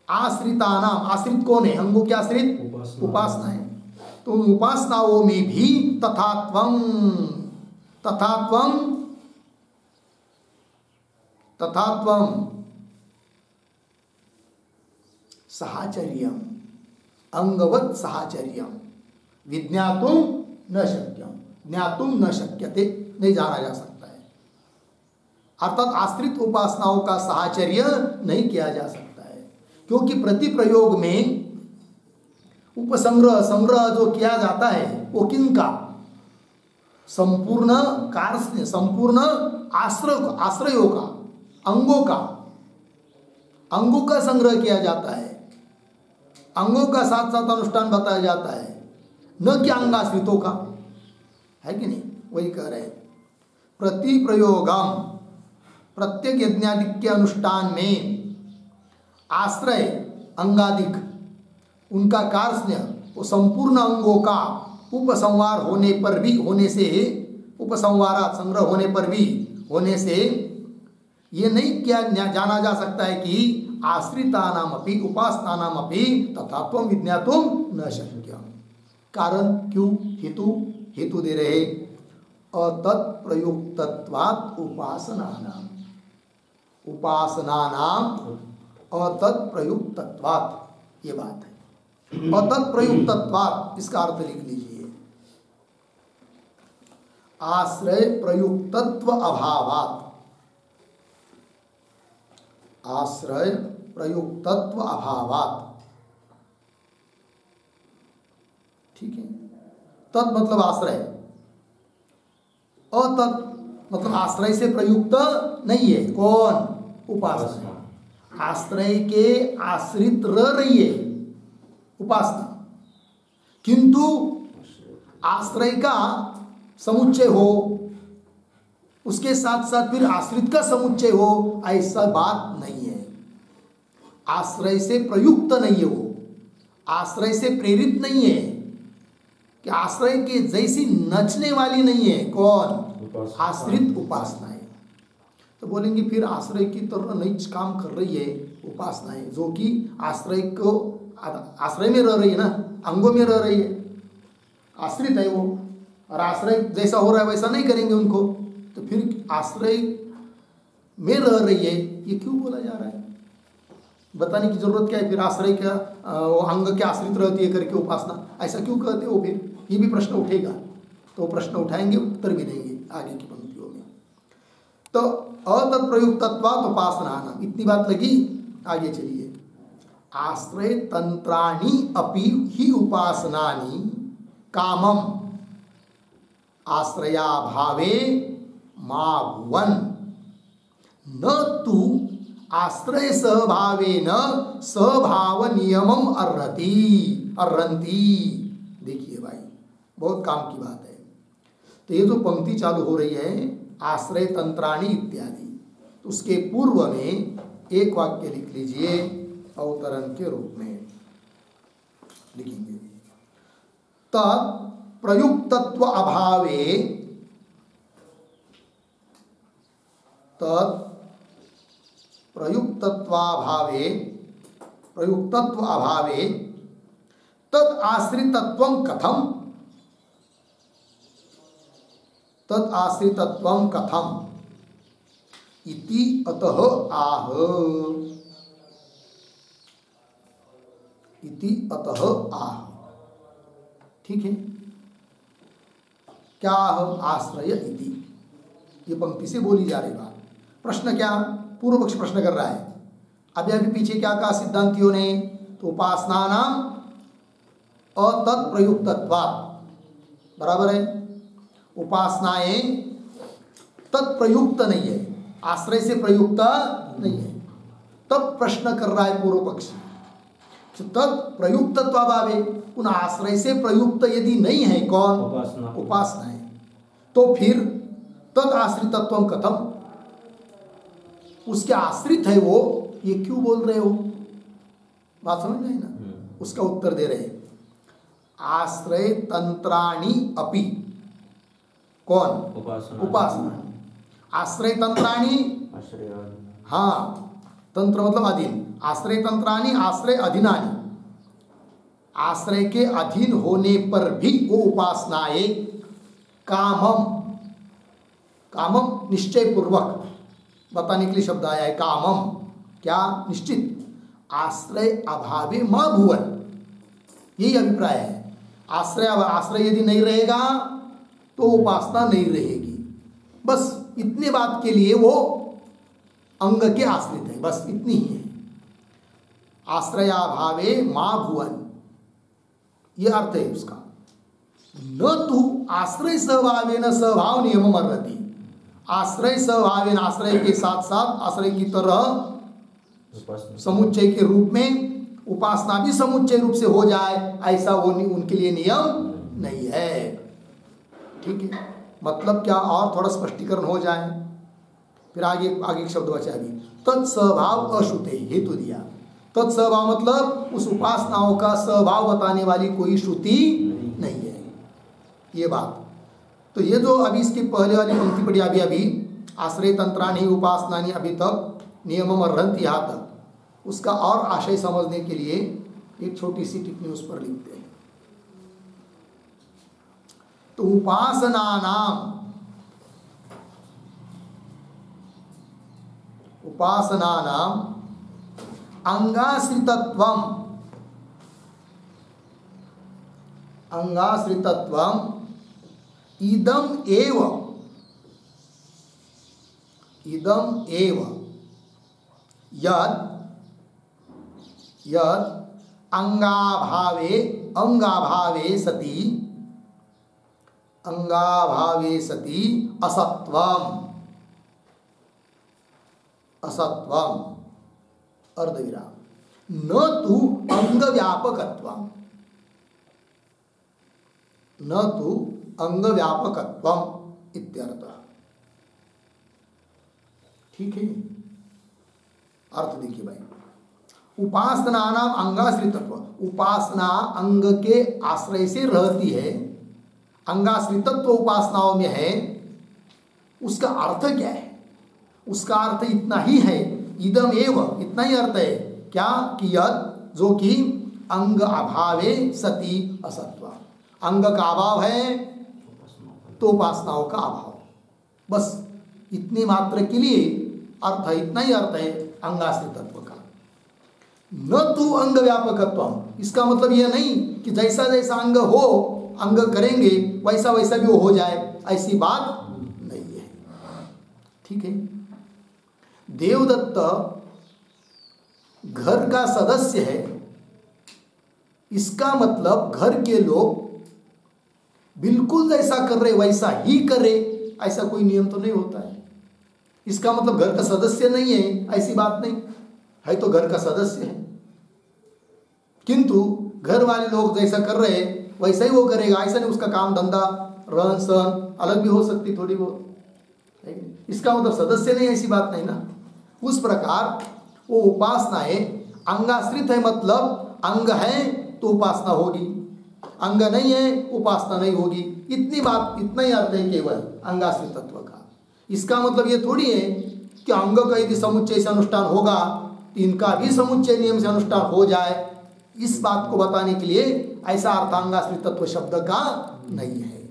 आश्रितानाम, आश्रित कौन है? अंगों के आश्रित उपासना है। तो उपासनाओं में भी तथात्वं, तथात्वं, तथात्वं साहचर्यम, अंगवत साहचर्यम विज्ञातुं न शक्यम, ज्ञातुं न शक्यते, नहीं जाना जा सकता है। अर्थात आश्रित उपासनाओं का साहचर्य नहीं किया जा सकता है, क्योंकि प्रति प्रयोग में उपसंग्रह, संग्रह जो किया जाता है वो किनका? संपूर्ण कार्य, संपूर्ण आश्रयों का, अंगों का, अंगों का संग्रह किया जाता है, अंगों का साथ साथ अनुष्ठान बताया जाता है, न कि अंगाश्रितों का, है कि नहीं? वही कह रहे हैं, प्रति प्रयोगम, प्रत्येक यज्ञादिक के अनुष्ठान में आश्रय अंगादिक, उनका कार्ष्ण्य, वो संपूर्ण अंगों का उपसंहार होने पर भी, होने से, उपसंहारा संग्रह होने पर भी, होने से ये नहीं क्या जाना जा सकता है कि आश्रितानामपि उपासनानामपि तथात्वं विज्ञातुं न शक्यम। कारण क्यों? हेतु दे रहे, अतत्प्रयुक्तत्वात् उपासनानाम, उपासनानाम अतत्प्रयुक्तत्वात्, ये बात है। अतत्प्रयुक्तत्वात् इसका अर्थ लिख लीजिए, आश्रय प्रयुक्तत्व अभावात्, आश्रय प्रयुक्तत्व अभावात्, ठीक है। तत् मतलब आश्रय, अतत् मतलब आश्रय से प्रयुक्त नहीं है। कौन? उपासना। आश्रय के आश्रित रह रही है उपासना, किंतु आश्रय का समुच्चय हो, उसके साथ साथ फिर आश्रित का समुच्चय हो, ऐसा बात नहीं है। आश्रय से प्रयुक्त नहीं है वो, आश्रय से प्रेरित नहीं है, कि आश्रय के जैसी नचने वाली नहीं है। कौन? आश्रित उपासना है। तो बोलेंगे फिर आश्रय की तरह नहीं काम कर रही है उपासनाएं, जो कि आश्रय को, आश्रय में रह रही है ना, अंगों में रह रही है, आश्रित है वो, और आश्रय जैसा हो रहा है वैसा नहीं करेंगे उनको, तो फिर आश्रय में रह रही है, ये क्यों बोला जा रहा है? बताने की जरूरत क्या है? फिर आश्रय क्या वो अंग के आश्रित रहती है करके उपासना, ऐसा क्यों कहते हो? फिर ये भी प्रश्न उठेगा, तो प्रश्न उठाएंगे, उत्तर भी देंगे आगे की पंक्तियों में। तो अतत्प्रयुक्तत्वात् उपासनानाम, इतनी बात लगी। आगे चलिए, आश्रय तंत्राणि अपि ही उपासनानि कामम आश्रयाभावे मा भुवन न तु आश्रय सहभावेन सहभाव नियमम अर्हन्ति। देखिए भाई, बहुत काम की बात है। तो ये जो पंक्ति चालू हो रही है, आश्रय तंत्राणि इत्यादि, उसके पूर्व में एक वाक्य लिख लीजिए, अवतरण के रूप में लिखेंगे, तत्प्रयुक्तत्व अभावे, प्रयुक्तत्व अभावे तद आश्रितत्वं कथम। तद आश्रितत्वं कथम इति अतः आह। इति अतः आह। ठीक है, क्या आश्रय इति, ये पंक्ति से बोली जा रही बात। प्रश्न क्या, पूर्व पक्ष प्रश्न कर रहा है। अभी अभी पीछे क्या कहा सिद्धांतियों ने, तो उपासना नाम अतत्प्रयुक्तत्वात्, बराबर है, उपासनाएं तत्प्रयुक्त नहीं है, आश्रय से प्रयुक्त नहीं है। तब प्रश्न कर रहा है पूर्व पक्ष, तत्प्रयुक्तत्वाभावे, उन आश्रय से प्रयुक्त यदि नहीं है कौन, उपासना है, तो फिर तद आश्रितत्वं कथम, उसके आश्रित है वो, ये क्यों बोल रहे हो, बात समझ में आई ना। उसका उत्तर दे रहे, आश्रय तंत्राणि अपि, कौन, उपासना। आश्रय तंत्राणि, हाँ, तंत्र मतलब अधीन, आश्रय तंत्राणि आश्रय अधीनानि, आश्रय के अधीन होने पर भी वो उपासनाएं कामम, कामम निश्चय पूर्वक बताने के लिए शब्द आया है, कामम क्या, निश्चित, आश्रय अभावे मां भुवन, यही अभिप्राय है। आश्रय यदि नहीं रहेगा तो उपासना नहीं रहेगी, बस इतने बात के लिए वो अंग के आश्रित है, बस इतनी ही है। आश्रयाभावे मां भुवन, ये अर्थ है उसका। न तू आश्रय सहभावेन स्वभाव नियम अर्हति, आश्रय सहभावेन, आश्रय के साथ साथ आश्रय की तरह समुच्चय के रूप में उपासना भी समुच्चय रूप से हो जाए, ऐसा वो उनके लिए नियम नहीं है। ठीक है, मतलब क्या, और थोड़ा स्पष्टीकरण हो जाए, फिर आगे आगे शब्द बचा भी, तत्स्वभाव अश्रुते, हेतु दिया। तत्स्वभाव मतलब उस उपासनाओं का स्वभाव बताने वाली कोई श्रुति नहीं है, ये बात। तो ये जो अभी इसकी पहले वाली पंक्ति पढ़ी अभी अभी, आश्रय तंत्राणि उपासनानि, अभी तक नियमम अर्हन्ति, यहाँ तक, उसका और आशय समझने के लिए एक छोटी सी टिप्पणी उस पर लिखते हैं। तो उपासना नाम, उपासना नाम अंगाश्रितत्वम, अंगाश्रितत्वम इदम एव, इदम एव यद, यद अंगाभावे, अंगाभावे सति, अंगाभावे सति असत्वम, असत्वम अर्धविराम, न तु अंग व्यापकत्वम, न तु अंग व्यापकत्वम इत्यर्थः। ठीक है, अर्थ देखिए भाई, उपासना नाम अंगाश्रितत्व, उपासना अंग के आश्रय से रहती है, अंगाश्रितत्व उपासनाओं में है, उसका अर्थ क्या है, उसका अर्थ इतना ही है, इदम एव, इतना ही अर्थ है, क्या, कि यद, जो कि अंग अभावे सति असत्व, अंग का अभाव है तो उपासनाओं का अभाव, बस इतनी मात्र के लिए अर्थ है, इतना ही अर्थ है अंगाश्रितत्व का। न तू अंग व्यापकत्व, इसका मतलब यह नहीं कि जैसा जैसा अंग हो, अंग करेंगे वैसा वैसा भी वो हो जाए, ऐसी बात नहीं है। ठीक है, देवदत्त घर का सदस्य है, इसका मतलब घर के लोग बिल्कुल जैसा कर रहे वैसा ही करे, ऐसा कोई नियम तो नहीं होता है। इसका मतलब घर का सदस्य नहीं है, ऐसी बात नहीं है, तो घर का सदस्य है, किंतु घर वाले लोग जैसा कर रहे वैसा ही वो करेगा, ऐसा नहीं उसका काम धंधा रहन सहन अलग भी हो सकती थोड़ी बहुत, इसका मतलब सदस्य नहीं, ऐसी बात नहीं ना। उस प्रकार वो उपासनाएं अंगाश्रित है, मतलब अंग है तो उपासना होगी, अंग नहीं है उपासना नहीं होगी, इतनी बात, इतना ही अर्थ है केवल अंगाश्रित तत्व का। इसका मतलब ये थोड़ी है कि अंग का यदि समुच्चय से अनुष्ठान होगा तो इनका भी समुच्चय नियम से अनुष्ठान हो जाए, इस बात को बताने के लिए ऐसा अर्थ अंगाश्रित तत्व शब्द का नहीं है,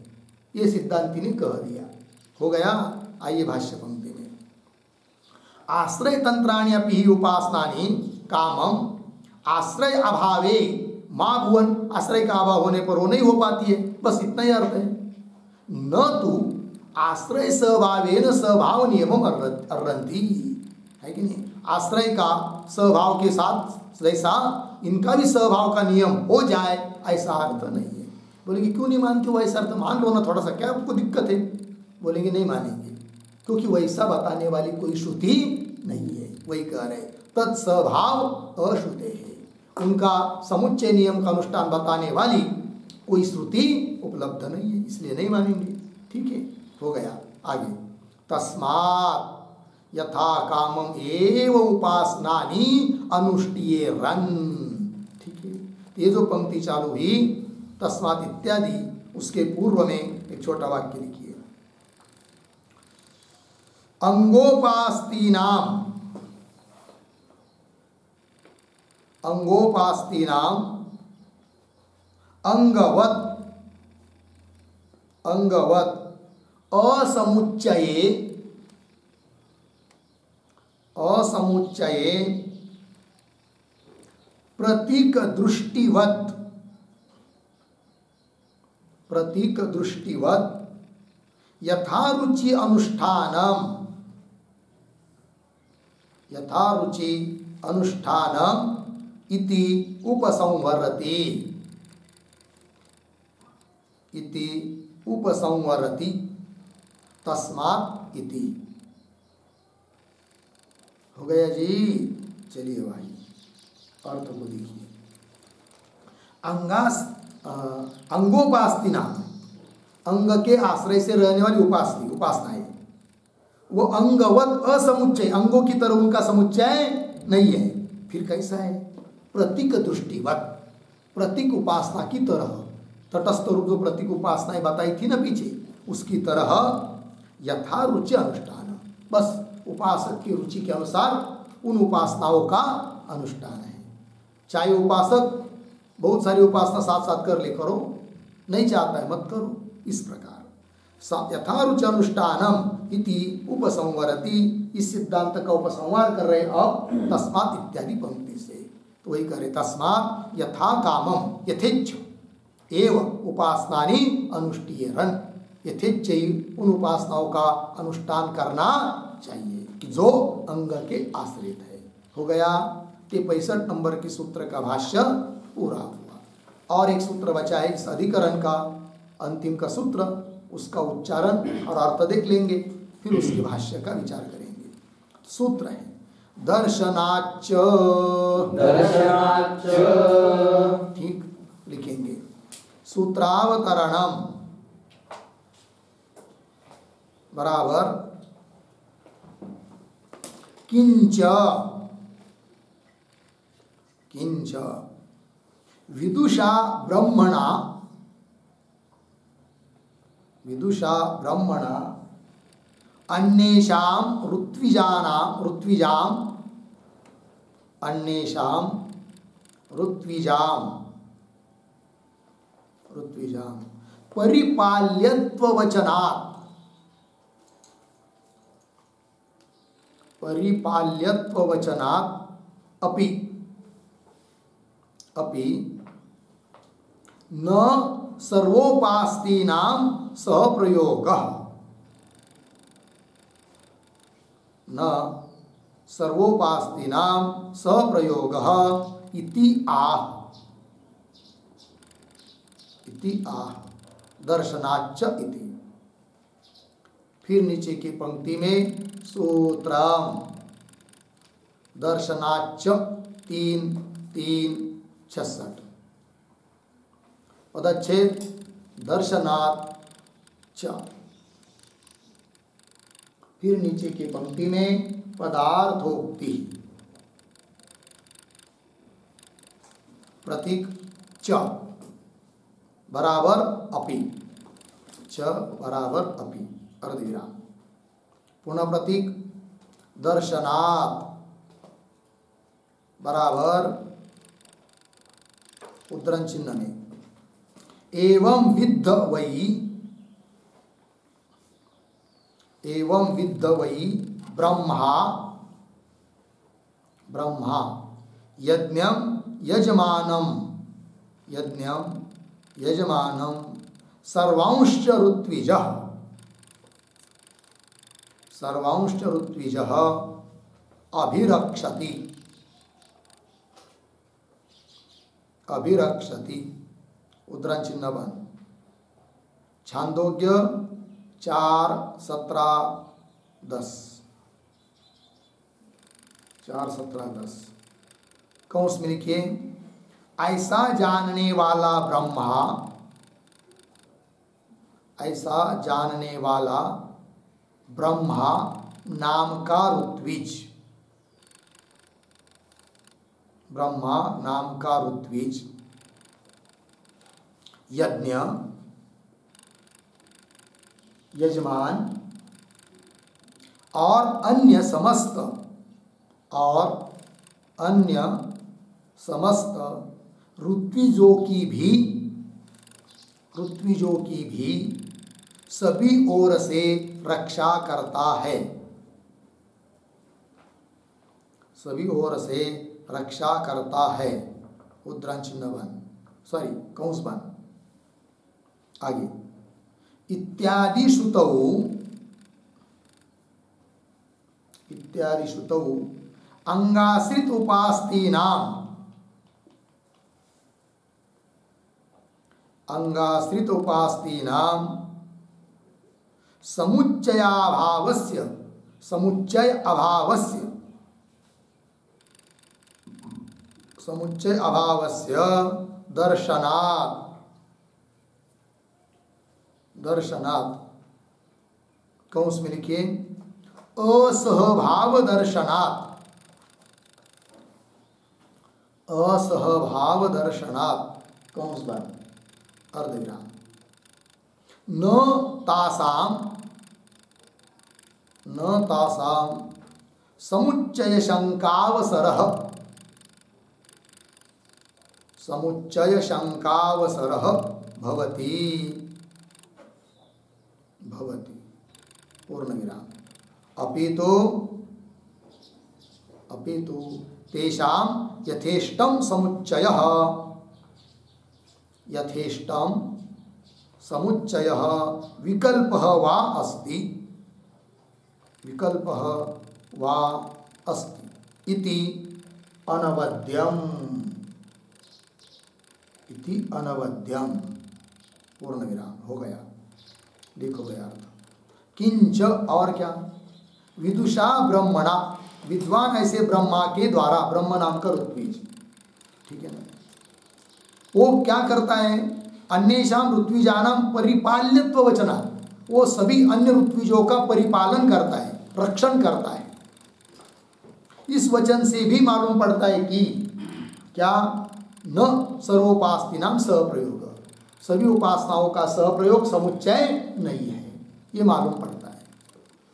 ये सिद्धांति ने कह दिया। हो गया। आइए भाष्य पंक्ति में, आश्रय तंत्राणि अपि उपासनानि कामम आश्रय अभावे मां भुवन, आश्रय का अभाव होने पर वो नहीं हो पाती है, बस इतना ही अर्थ है। न तो आश्रय स्वभावेन स्वभाव नियमम अर्रन्ति, है कि नहीं? आश्रय का स्वभाव के साथ जैसा इनका भी स्वभाव का नियम हो जाए ऐसा अर्थ नहीं है। बोलेंगे क्यों नहीं मानते हो? ऐसा अर्थ मान लो ना, थोड़ा सा क्या आपको दिक्कत है? बोलेंगे नहीं मानेंगे, क्योंकि वैसा बताने वाली कोई श्रुति नहीं है। वही कह रहे तत्स्वभाव अश्रुते है, उनका समुच्चय नियम का अनुष्ठान बताने वाली कोई श्रुति उपलब्ध नहीं है, इसलिए नहीं मानेंगे। ठीक है, हो गया। आगे, तस्मात् यथा कामम एव उपासनानि अनुष्ठियेरन्। ठीक है, ये जो पंक्ति चालू हुई तस्मात् इत्यादि, उसके पूर्व में एक छोटा वाक्य लिखिए, अंगोपास्तीनाम अंगवत असमुच्चये प्रतीक दृष्टिवत यथारुचि अनुष्ठानम इति उपसंवरति तस्मात् इति। हो गया जी। चलिए भाई अर्थ को देखिए, अंगोपास्तिना, अंग के आश्रय से रहने वाली उपासना है, वो अंगवत असमुच्चय, अंगों की तरह उनका समुच्चय नहीं है। फिर कैसा है? प्रतीक दृष्टिवत, प्रतीक उपासना की तरह, तटस्थ रूप जो प्रतीक उपासनाएं बताई थी ना पीछे, उसकी तरह यथा रुचि अनुष्ठान, बस उपासक की रुचि के अनुसार उन उपासनाओं का अनुष्ठान है। चाहे उपासक बहुत सारी उपासना साथ साथ कर ले, करो, नहीं चाहता है मत करो, इस प्रकार यथा रुचि अनुष्ठानम इति उपसंवरति, इस सिद्धांत का उपसंहार कर रहे अब तस्मात् इत्यादि पंक्ति से। तो वही करे, तस्मात् यथा कामम यथेच्छ एव उपासनानि अनुष्ठियेरन्, यथेच्छ उन उपासनाओं का अनुष्ठान करना चाहिए कि जो अंग के आश्रित है। हो गया। ये 65 नंबर के सूत्र का भाष्य पूरा हुआ। और एक सूत्र बचा है इस अधिकरण का, अंतिम का सूत्र, उसका उच्चारण और अर्थ देख लेंगे, फिर उसके भाष्य का विचार करेंगे। सूत्र है दर्शनाच्च, ठीक लिखेंगे, सूत्रावतरणम बराबर किंच विदुषा ब्रह्मणा अन्येषां ऋत्विजाम परिपाल्यत्ववचनात् अपि न सर्वोपास्तीनां सहप्रयोगः, न सर्वोपास्तीनां सहप्रयोगः इति आह दर्शनाच्च इति। फिर नीचे की पंक्ति में सूत्रम दर्शनाच्च 3:3:66 पदच्छेद दर्शनाच्च। फिर नीचे की पंक्ति में पदार्थोक्ति, प्रतीक च बराबर अपि, च बराबर अपि अर्धविराम, पुनः प्रतीक दर्शनात् बराबर उद्धरण चिन्ह में एवं विद्ध वै एवं विद्ध वै ब्रह्मा ब्रह्मा यज्ञम यजमानम सर्वांश्च ऋत्विजः अभिरक्षति उद्धरण चिन्ह बन। छांदोग्य 4:17-10 4:17-10 कौंस में लिखिए, ऐसा जानने वाला ब्रह्मा नाम का ऋत्विज यज्ञ यजमान और अन्य समस्त ऋत्विजों की भी सभी ओर से रक्षा करता है। उद्धरण चिन्ह बन, कौंस बन। आगे, इत्यादि श्रुतौ अंगाश्रित उपास्तीनां समुच्चय अभावस्य दर्शनात् कौंस में लिखिए, असहभाव दर्शनात् कौंस बन अर्धविराम। न तासाम समुच्चय शंकावसरः भवति पूर्णविराम। अपितु तेषां यथेष्टं समुच्चयः विकल्पः वा अस्ति इति अनवद्यम पूर्णविराम हो गया। देखो गया अर्थ। किंच और क्या, विदुषा ब्रह्मणा विद्वान ऐसे ब्रह्मा के द्वारा, ब्रह्म नाम का ऋत्विज, ठीक है ना, वो क्या करता है, अन्येषां ऋत्विजानां परिपाल्यत्व वचना, वो सभी अन्य ऋत्विजों का परिपालन करता है, रक्षण करता है। इस वचन से भी मालूम पड़ता है कि क्या, न सर्वोपास्तीनां सहप्रयोग, सभी उपासनाओं का सहप्रयोग समुच्चय नहीं है, ये मालूम पड़ता है।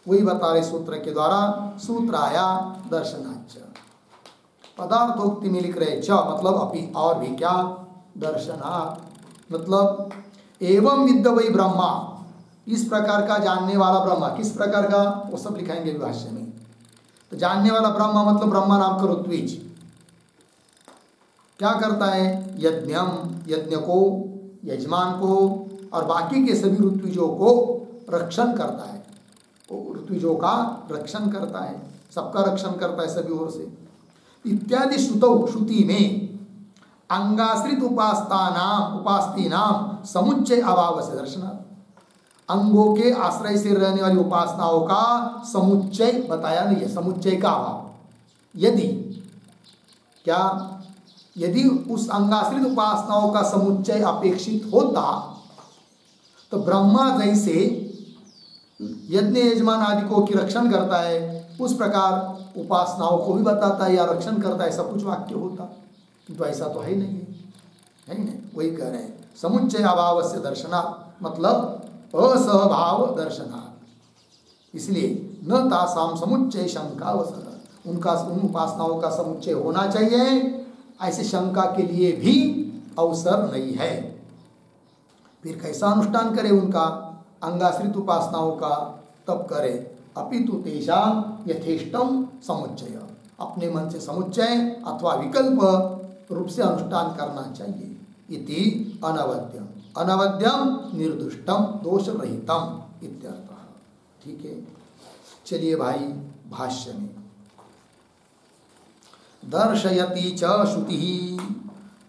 वही बता रहे सूत्र के द्वारा, सूत्राया दर्शनाच, पदार्थोक्ति में लिख रहे च मतलब अपि, और भी क्या, दर्शनात् मतलब एवं विद्ध वै ब्रह्मा, इस प्रकार का जानने वाला ब्रह्मा, किस प्रकार का वो सब लिखाएंगे भाष्य में। तो जानने वाला ब्रह्मा मतलब ब्रह्मा नाम का ऋत्विज क्या करता है, यज्ञ को, यजमान को और बाकी के सभी ऋत्विजों को रक्षण करता है, ऋत्विजों का रक्षण करता है, सबका रक्षण करता है सभी ओर से। इत्यादि श्रुति में अंगाश्रित उपास्तीनाम समुच्चय अभाव से दर्शनात्, अंगों के आश्रय से रहने वाली उपासनाओं का समुच्चय बताया नहीं है, समुच्चय का अभाव। यदि उस अंगाश्रित उपासनाओं का समुच्चय अपेक्षित होता तो ब्रह्मा जैसे यज्ञ यजमान आदि को की रक्षण करता है, उस प्रकार उपासनाओं को भी बताता है या रक्षण करता है, सब कुछ वाक्य होता, किंतु ऐसा तो है नहीं, है नहीं। वही कह रहे हैं समुच्चय अभाव से दर्शनात् मतलब असहभाव दर्शनात्। इसलिए न तासाम समुच्चय शंकावसर, उनका उन उपासनाओं का समुच्चय होना चाहिए, ऐसे शंका के लिए भी अवसर नहीं है। फिर कैसा अनुष्ठान करे उनका अंगाश्रित उपासनाओं का, तब करे। अपितु तेषां यथेष्टम समुच्चय, अपने मन से समुच्चय अथवा विकल्प रूप से अनुष्ठान करना चाहिए। इति अनवद्यम, अनवद्यम निर्दुष्टम दोष रहितम इत्यर्थः। ठीक है, चलिए भाई भाष्य में। दर्शयति च श्रुति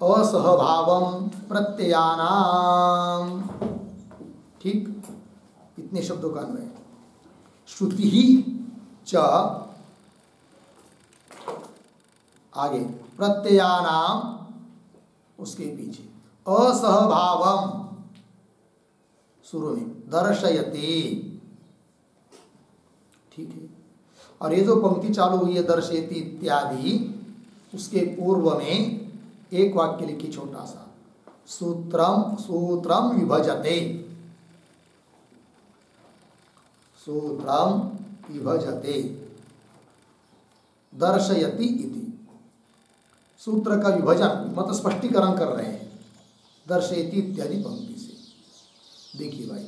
असहभावम प्रत्ययानाम। ठीक, इतने शब्दों का अन्वय। श्रुति ही च, आगे प्रत्ययानाम उसके पीछे, असहभावम शुरू में दर्शयति। ठीक है, और ये जो पंक्ति चालू हुई है दर्शयति इत्यादि, उसके पूर्व में एक वाक्य लिखी छोटा सा, सूत्रम सूत्रम विभजते, सूत्रम विभजते दर्शयति इति। सूत्र का विभजन मतलब स्पष्टीकरण कर रहे हैं दर्शयति इत्यादि पंक्ति से। देखिए भाई,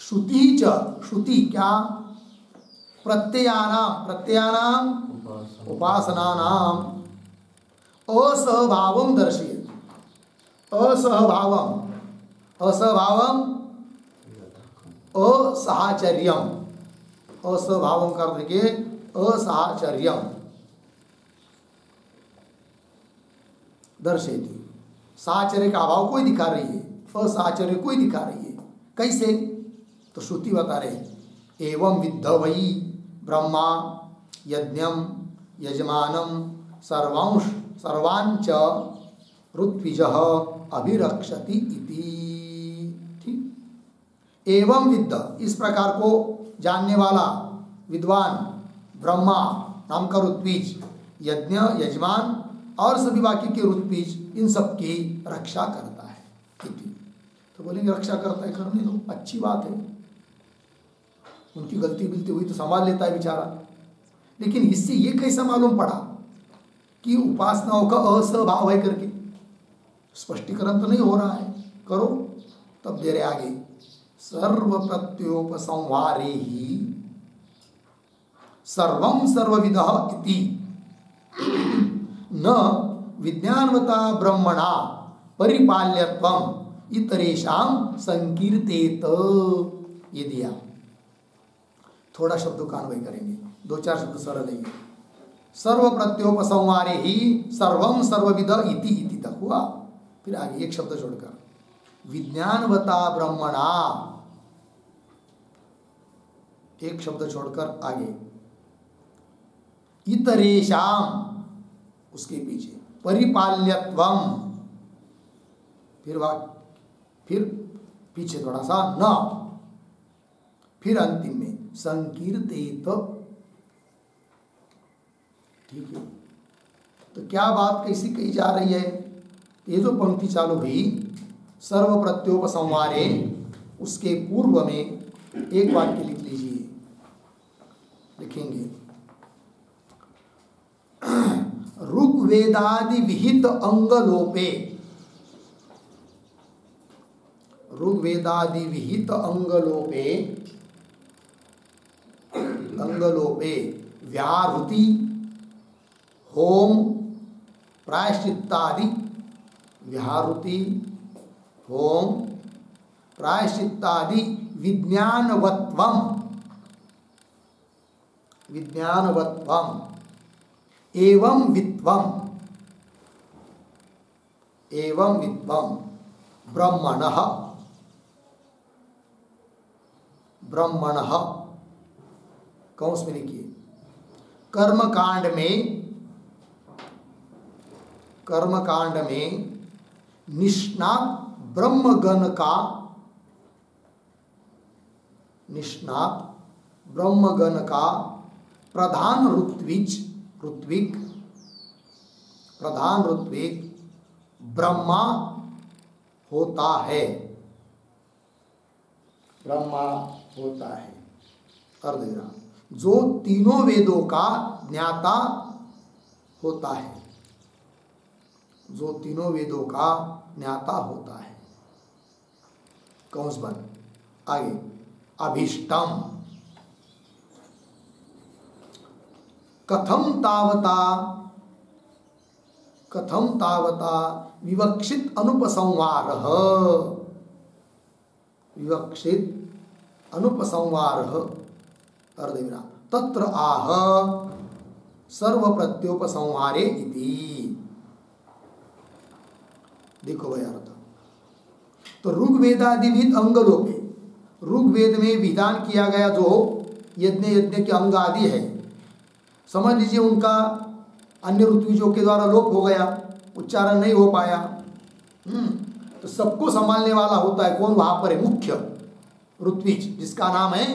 श्रुति च, श्रुति क्या, प्रत्ययानाम, प्रत्ययानाम उपासनानाम असहभावम दर्शयति। असहभावम, असहभावम असहचर्यम, असहभावम कर देंगे असहचर्यम दर्शयति। साचर्य का अभाव कोई दिखा रही है, असाचर्य कोई दिखा रही है। कैसे? तो श्रुति बता रहे, एवं विद्ध वै ब्रह्मा यज्ञम यजमानम सर्वांश सर्वांच ऋत्विजः अभिरक्षति इति। ठीक, एवं विद्ध, इस प्रकार को जानने वाला विद्वान ब्रह्मा नाम का ऋत्विज, यज्ञ यजमान और सभी बाकी के ऋत्विज, इन सब की रक्षा करता है इति। तो बोलेंगे रक्षा करता है, करने दो, अच्छी बात है, उनकी गलती बिलती हुई तो संभाल लेता है बेचारा। लेकिन इससे ये कैसा मालूम पड़ा कि उपासनाओं का असहभाव है करके? स्पष्टीकरण तो नहीं हो रहा है, करो। तब दे रहे आगे, सर्व प्रत्योपसंहारे ही सर्वं सर्वविदः इति न विज्ञानवता ब्रह्मणा परिपाल्यत्वम इतरेषां संकीर्तेत। ये दिया, थोड़ा शब्दों का अन्वय करेंगे, दो चार शब्द सरल है। सर्व प्रत्योपसंहारे ही सर्वम सर्वविद इति, इति तक हुआ। फिर आगे एक शब्द छोड़कर विज्ञानवता ब्रह्मणा, एक शब्द छोड़कर आगे इतरेषाम, उसके पीछे परिपाल्यत्वम, फिर पीछे थोड़ा सा न, फिर अंतिम में संकीर्तेत। ठीक है, तो क्या बात कैसी कही जा रही है? ये जो पंक्ति चालू हुई सर्व प्रत्योपसंहारे, उसके पूर्व में एक वाक्य लिख लीजिए, लिखेंगे ऋग्वेदादि विहित अंगलोपे, ऋग्वेदादि विहित अंगलोपे, अंगलोपे व्याहृति होम प्रायश्चित्तादि, व्याहृति होम प्रायश्चित्तादि विज्ञानवत्वम, विज्ञानवत्वम एवं वित्वम, एवं वित्वम ब्रह्मणः, ब्रह्मणः कौंस में लिखिए, कर्मकांड में, कर्मकांड में निष्णात ब्रह्मगण का, निष्णात ब्रह्मगण का प्रधान ऋत्विज, ऋत्विक प्रधान ऋत्विक ब्रह्मा होता है, ब्रह्मा होता है। अर्धेरा जो तीनों वेदों का ज्ञाता होता है, जो तीनों वेदों का ज्ञाता होता है। कौंस बन आगे अभिष्टम, कथम तावता विवक्षित अनुपसंहारः अर्धविराम तत्र आह सर्व प्रत्योपसंहारे इति। देखो भाई अर्थ, तो ऋग्वेदादिविद अंगलोपे, ऋग्वेद में विधान किया गया जो यज्ञ के अंग आदि है, समझ लीजिए उनका अन्य ऋत्विजों के द्वारा लोप हो गया, उच्चारण नहीं हो पाया। तो सबको संभालने वाला होता है कौन? वहां पर है मुख्य ऋत्विज, जिसका नाम है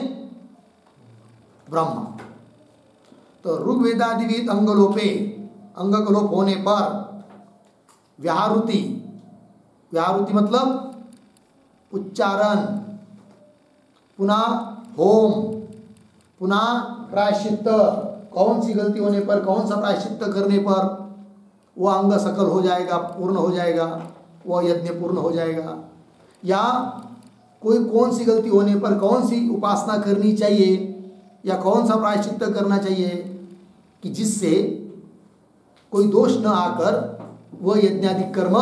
ब्रह्मा। तो ऋग्वेदादिविद अंगलोपे, अंग का लोप होने पर व्याहृति, व्याहृति मतलब उच्चारण, पुनः होम, पुनः प्रायश्चित्त, कौन सी गलती होने पर, कौन सा प्रायश्चित्त करने पर वह अंग सकल हो जाएगा, पूर्ण हो जाएगा, वह यज्ञ पूर्ण हो जाएगा, या कोई कौन सी गलती होने पर कौन सी उपासना करनी चाहिए या कौन सा प्रायश्चित्त करना चाहिए कि जिससे कोई दोष न आकर वह यज्ञादि कर्म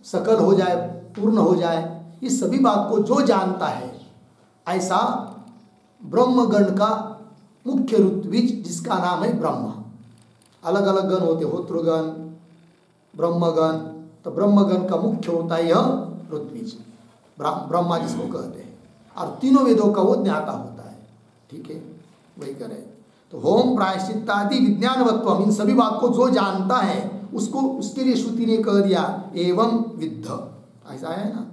सकल हो जाए, पूर्ण हो जाए। इस सभी बात को जो जानता है, ऐसा ब्रह्मगण का मुख्य ऋत्विज, जिसका नाम है ब्रह्मा। अलग अलग गण होते, होत्रगण, ब्रह्मगण। तो ब्रह्मगण का मुख्य होता है यह ऋत्विज, ब्रह्मा जिसको कहते हैं, और तीनों वेदों का वो ज्ञाता होता है। ठीक है, वही करें। तो होम प्रायश्चित्तादि विज्ञानवत्वम, इन सभी बात को जो जानता है उसको, उसके लिए श्रुति ने कह दिया एवं विद्ध। ऐसा है ना,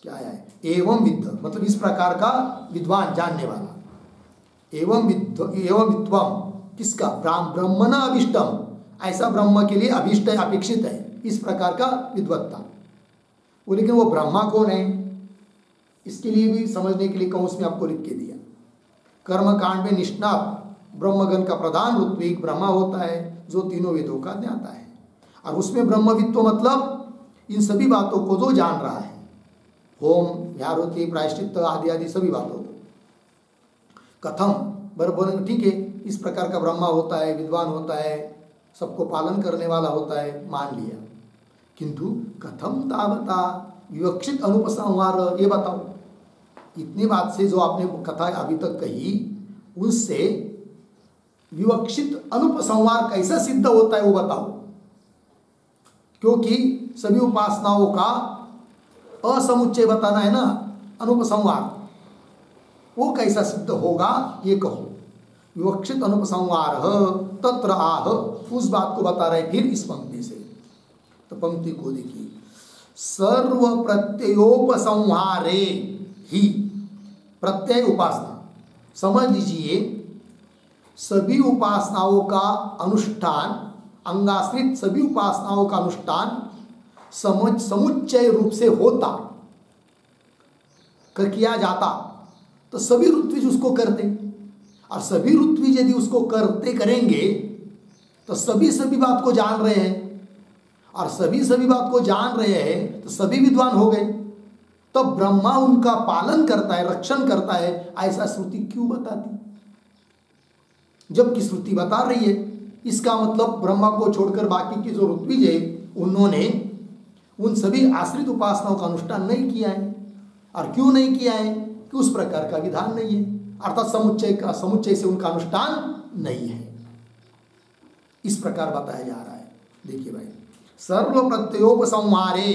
क्या है? एवं विद्ध मतलब इस प्रकार का विद्वान, जानने वाला। एवं विद्ध, एवं विद्वम किसका? ब्रह्मण अभिष्टम, ऐसा ब्रह्म के लिए अभिष्ट है, अपेक्षित है, इस प्रकार का विद्वत्ता वो। लेकिन वो ब्रह्मा कौन है, इसके लिए भी समझने के लिए कौंस में आपको लिख के दिया। कर्मकांड में निष्णात ब्रह्मगण का प्रधान ऋत्विक ब्रह्मा होता है, जो तीनों वेदों का ज्ञाता है। और उसमें ब्रह्मवित्व मतलब इन सभी बातों को जो जान रहा है, होम, व्याहृति, प्रायश्चित्त आदि आदि सभी बातों को। कथम बर बोलेंगे, ठीक है, इस प्रकार का ब्रह्मा होता है, विद्वान होता है, सबको पालन करने वाला होता है, मान लिया। किंतु कथम तावता विवक्षित अनुपसंहार, ये बताओ, इतनी बात से जो आपने कथा अभी तक कही, उससे विवक्षित अनुपसंहार कैसा सिद्ध होता है वो बताओ। क्योंकि सभी उपासनाओं का असमुच्चय बताना है ना, अनुपसंहार, वो कैसा सिद्ध होगा ये कहो। विवक्षित अनुपसंहार तत्र आह, उस बात को बता रहे फिर इस पंक्ति से। तो पंक्ति को देखिए, सर्व प्रत्ययोपसंहारे ही, प्रत्यय उपासना, समझ लीजिए सभी उपासनाओं का अनुष्ठान, अंगाश्रित सभी उपासनाओं का अनुष्ठान समुच्चय रूप से होता, किया जाता, तो सभी ऋत्विज उसको करते। और सभी ऋत्विज यदि उसको करते करेंगे तो सभी बात को जान रहे हैं, और सभी बात को जान रहे हैं तो सभी विद्वान हो गए। तो ब्रह्मा उनका पालन करता है, रक्षण करता है, ऐसा श्रुति क्यों बताती? जबकि श्रुति बता रही है, इसका मतलब ब्रह्मा को छोड़कर बाकी के जो ऋत्विज है उन्होंने उन सभी आश्रित उपासनाओं का अनुष्ठान नहीं किया है। और क्यों नहीं किया है? कि उस प्रकार का विधान नहीं है, अर्थात समुच्चय से उनका अनुष्ठान नहीं है, इस प्रकार बताया जा रहा है। देखिए भाई, सर्व प्रत्ययोपसंहारे,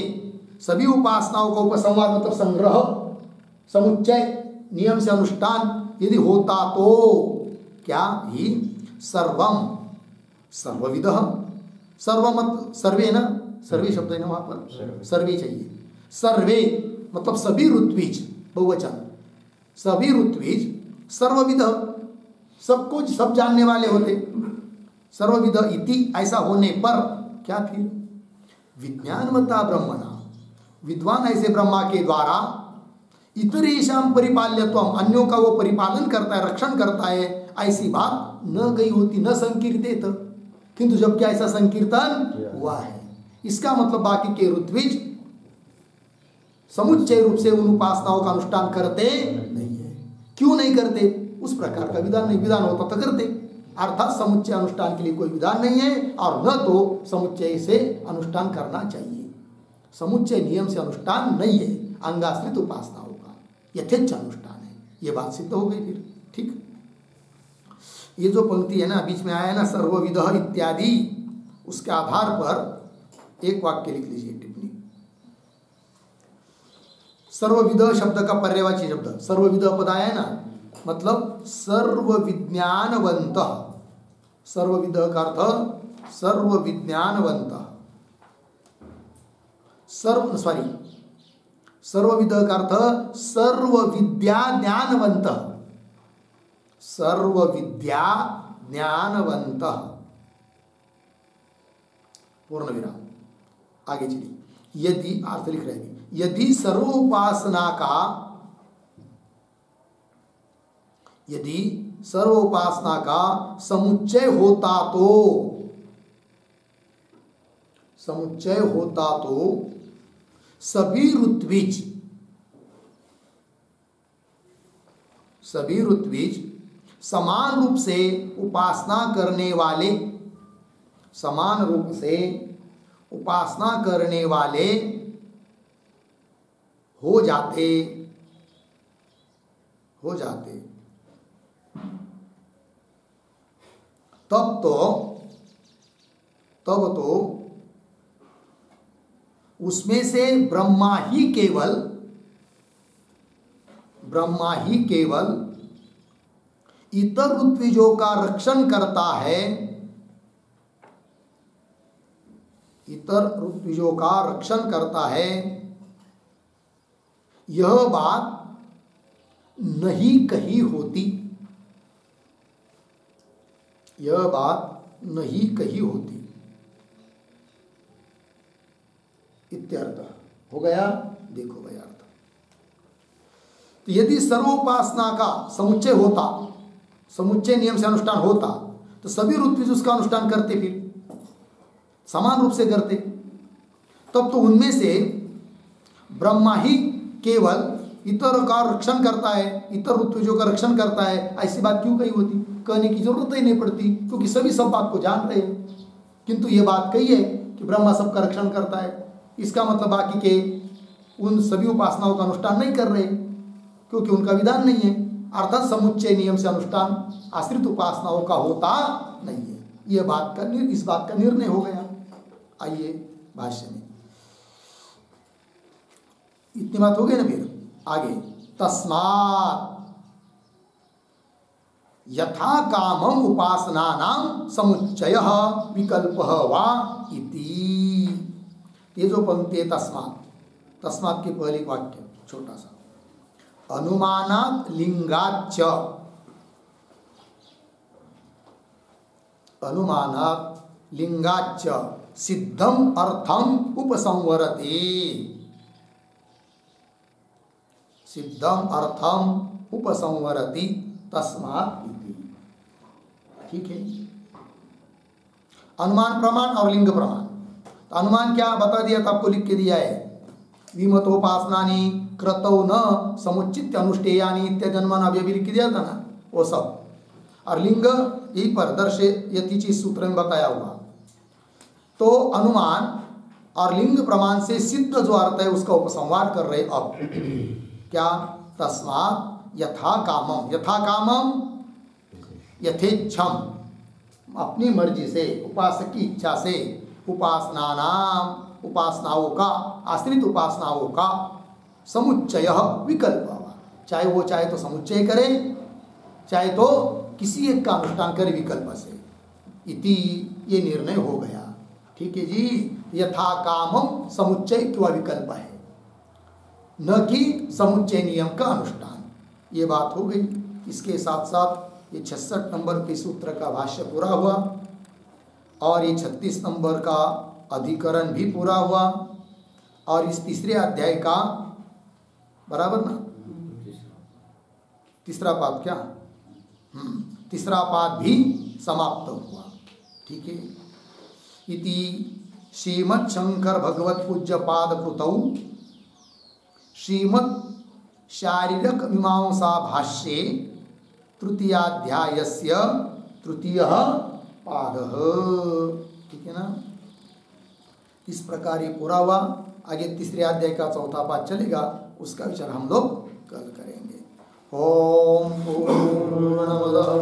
सभी उपासनाओं का उपसंहार मतलब संग्रह, समुच्चय, नियम से अनुष्ठान यदि होता तो क्या ही सर्वम, सर्वविदः, सर्व मत सर्वे ना, सर्वे शब्द है ना वहां पर, सर्वे चाहिए। सर्वे मतलब सभी ऋत्विज, बहुवचन, सभी ऋत्विज, सर्वविद सबको सब जानने वाले होते, सर्वविद इति, ऐसा होने पर क्या फिर विज्ञानवता ब्रह्मणा, विद्वान ऐसे ब्रह्मा के द्वारा इतरेषां परिपाल्यत्वम, अन्यों का वो परिपालन करता है, रक्षण करता है, ऐसी बात न गई होती, न संकीर्तित। किंतु जब क्या ऐसा संकीर्तन हुआ है, इसका मतलब बाकी के ऋत्विज समुच्चय रूप से उन उपासनाओं का अनुष्ठान करते नहीं है। क्यों नहीं करते? उस प्रकार का विधान नहीं, विधान होता तो करते। अर्थात समुच्चय अनुष्ठान के लिए कोई विधान नहीं है और न तो समुच्चय से अनुष्ठान करना चाहिए। समुच्चय नियम से अनुष्ठान नहीं है, अंगाश्रित उपासनाओं का यथेच्छ अनुष्ठान है। ये बात सिद्ध हो गई फिर। ठीक, ये जो पंक्ति है ना बीच में आया है ना सर्वविधः इत्यादि, उसके आधार पर एक वाक्य लिख लीजिए टिप्पणी। सर्वविधः शब्द का पर्यायवाची शब्द सर्वविधः पद आया है ना, मतलब सर्व विज्ञानवंत। सर्वविधः का अर्थ सर्व विज्ञानवंत, सर्वविधः का अर्थ सर्व विद्या ज्ञानवंत। सर्व विद्या ज्ञानवंत, पूर्ण विराम। आगे चलिए, यदि अर्थ लिख रहे हैं, यदि सर्वोपासना का, यदि सर्वोपासना का समुच्चय होता तो, समुच्चय होता तो सभी ऋत्विज, सभी ऋत्विज समान रूप से उपासना करने वाले, समान रूप से उपासना करने वाले हो जाते, हो जाते, तब तो उसमें से ब्रह्मा ही केवल इतर ऋत्विजों का रक्षण करता है, इतर ऋत्विजों का रक्षण करता है, यह बात नहीं कही होती, यह बात नहीं कही होती। इत्यर्थ हो गया। देखो भाई अर्थ, तो यदि सर्वोपासना का समुच्चय होता, समुच्चय नियम से अनुष्ठान होता, तो सभी ऋत्विज उसका अनुष्ठान करते, फिर समान रूप से करते, तब तो उनमें से ब्रह्मा ही केवल इतर का रक्षण करता है, इतर ऋत्विजों का रक्षण करता है, ऐसी बात क्यों कही होती? कहने की जरूरत ही नहीं पड़ती, क्योंकि सभी सब बात को जान रहे हैं। किंतु ये बात कही है कि ब्रह्मा सबका रक्षण करता है, इसका मतलब बाकी के उन सभी उपासनाओं का अनुष्ठान नहीं कर रहे, क्योंकि उनका विधान नहीं है। अर्थात समुच्चय नियम से अनुष्ठान आश्रित उपासनाओं का होता नहीं है। यह बात का इस बात का निर्णय हो गया। आइए भाष्य में, इतनी बात हो गई ना। फिर आगे, तस्मात् यथा कामम उपासनानां समुच्चयः विकल्पः वा इति। ये जो पंक्ति है तस्मात्, तस्मात् के पहले वाक्य छोटा सा, अनुमानात् लिंगाच्च, अनुमानात् लिंगाच्च सिद्धम अर्थम उपसंवरते, सिद्धम अर्थम उपसंवरति तस्मात् इति। ठीक है, अनुमान प्रमाण और लिंग प्रमाण। तो अनुमान क्या बता दिया था, आपको लिख के दिया है, विमतोपासनानि क्रतौ न समुचित अनुष्ठेयानि इत्यादि अनुमान अभी लिख के दिया था ना, वो सब। और लिंग यही पर दर्शयति चीज सूत्र में बताया हुआ। तो अनुमान और लिंग प्रमाण से सिद्ध जो अर्थ है उसका उपसंहार कर रहे। अब क्या, तस्मात् यथा कामम, यथा कामम यथेच्छम, अपनी मर्जी से, उपासक की इच्छा से, उपासनाओं का, आश्रित उपासनाओं का समुच्चय विकल्प, चाहे वो चाहे तो समुच्चय करे, चाहे तो किसी एक का अनुष्ठान करे विकल्प से, इति ये निर्णय हो गया। ठीक है जी, यथा कामम समुच्चय किंवा विकल्प है, न कि समुच्चय नियम का अनुष्ठान। ये बात हो गई। इसके साथ साथ ये 66 नंबर के सूत्र का भाष्य पूरा हुआ और ये 36 नंबर का अधिकरण भी पूरा हुआ और इस तीसरे अध्याय का बराबर ना, तीसरा पाद क्या, तीसरा पाद भी समाप्त हुआ। ठीक है, इति श्रीमद् शंकर भगवत पूज्य पाद कृतौ श्रीमद् शारीरक मीमांसा भाष्ये तृतीयाध्यायस्य तृतीय पाद। ठीक है ना। इस प्रकार ये पूरा हुआ। आगे तीसरे अध्याय का चौथा पाद चलेगा, उसका विचार हम लोग कल करेंगे। ओम पूर्णमदः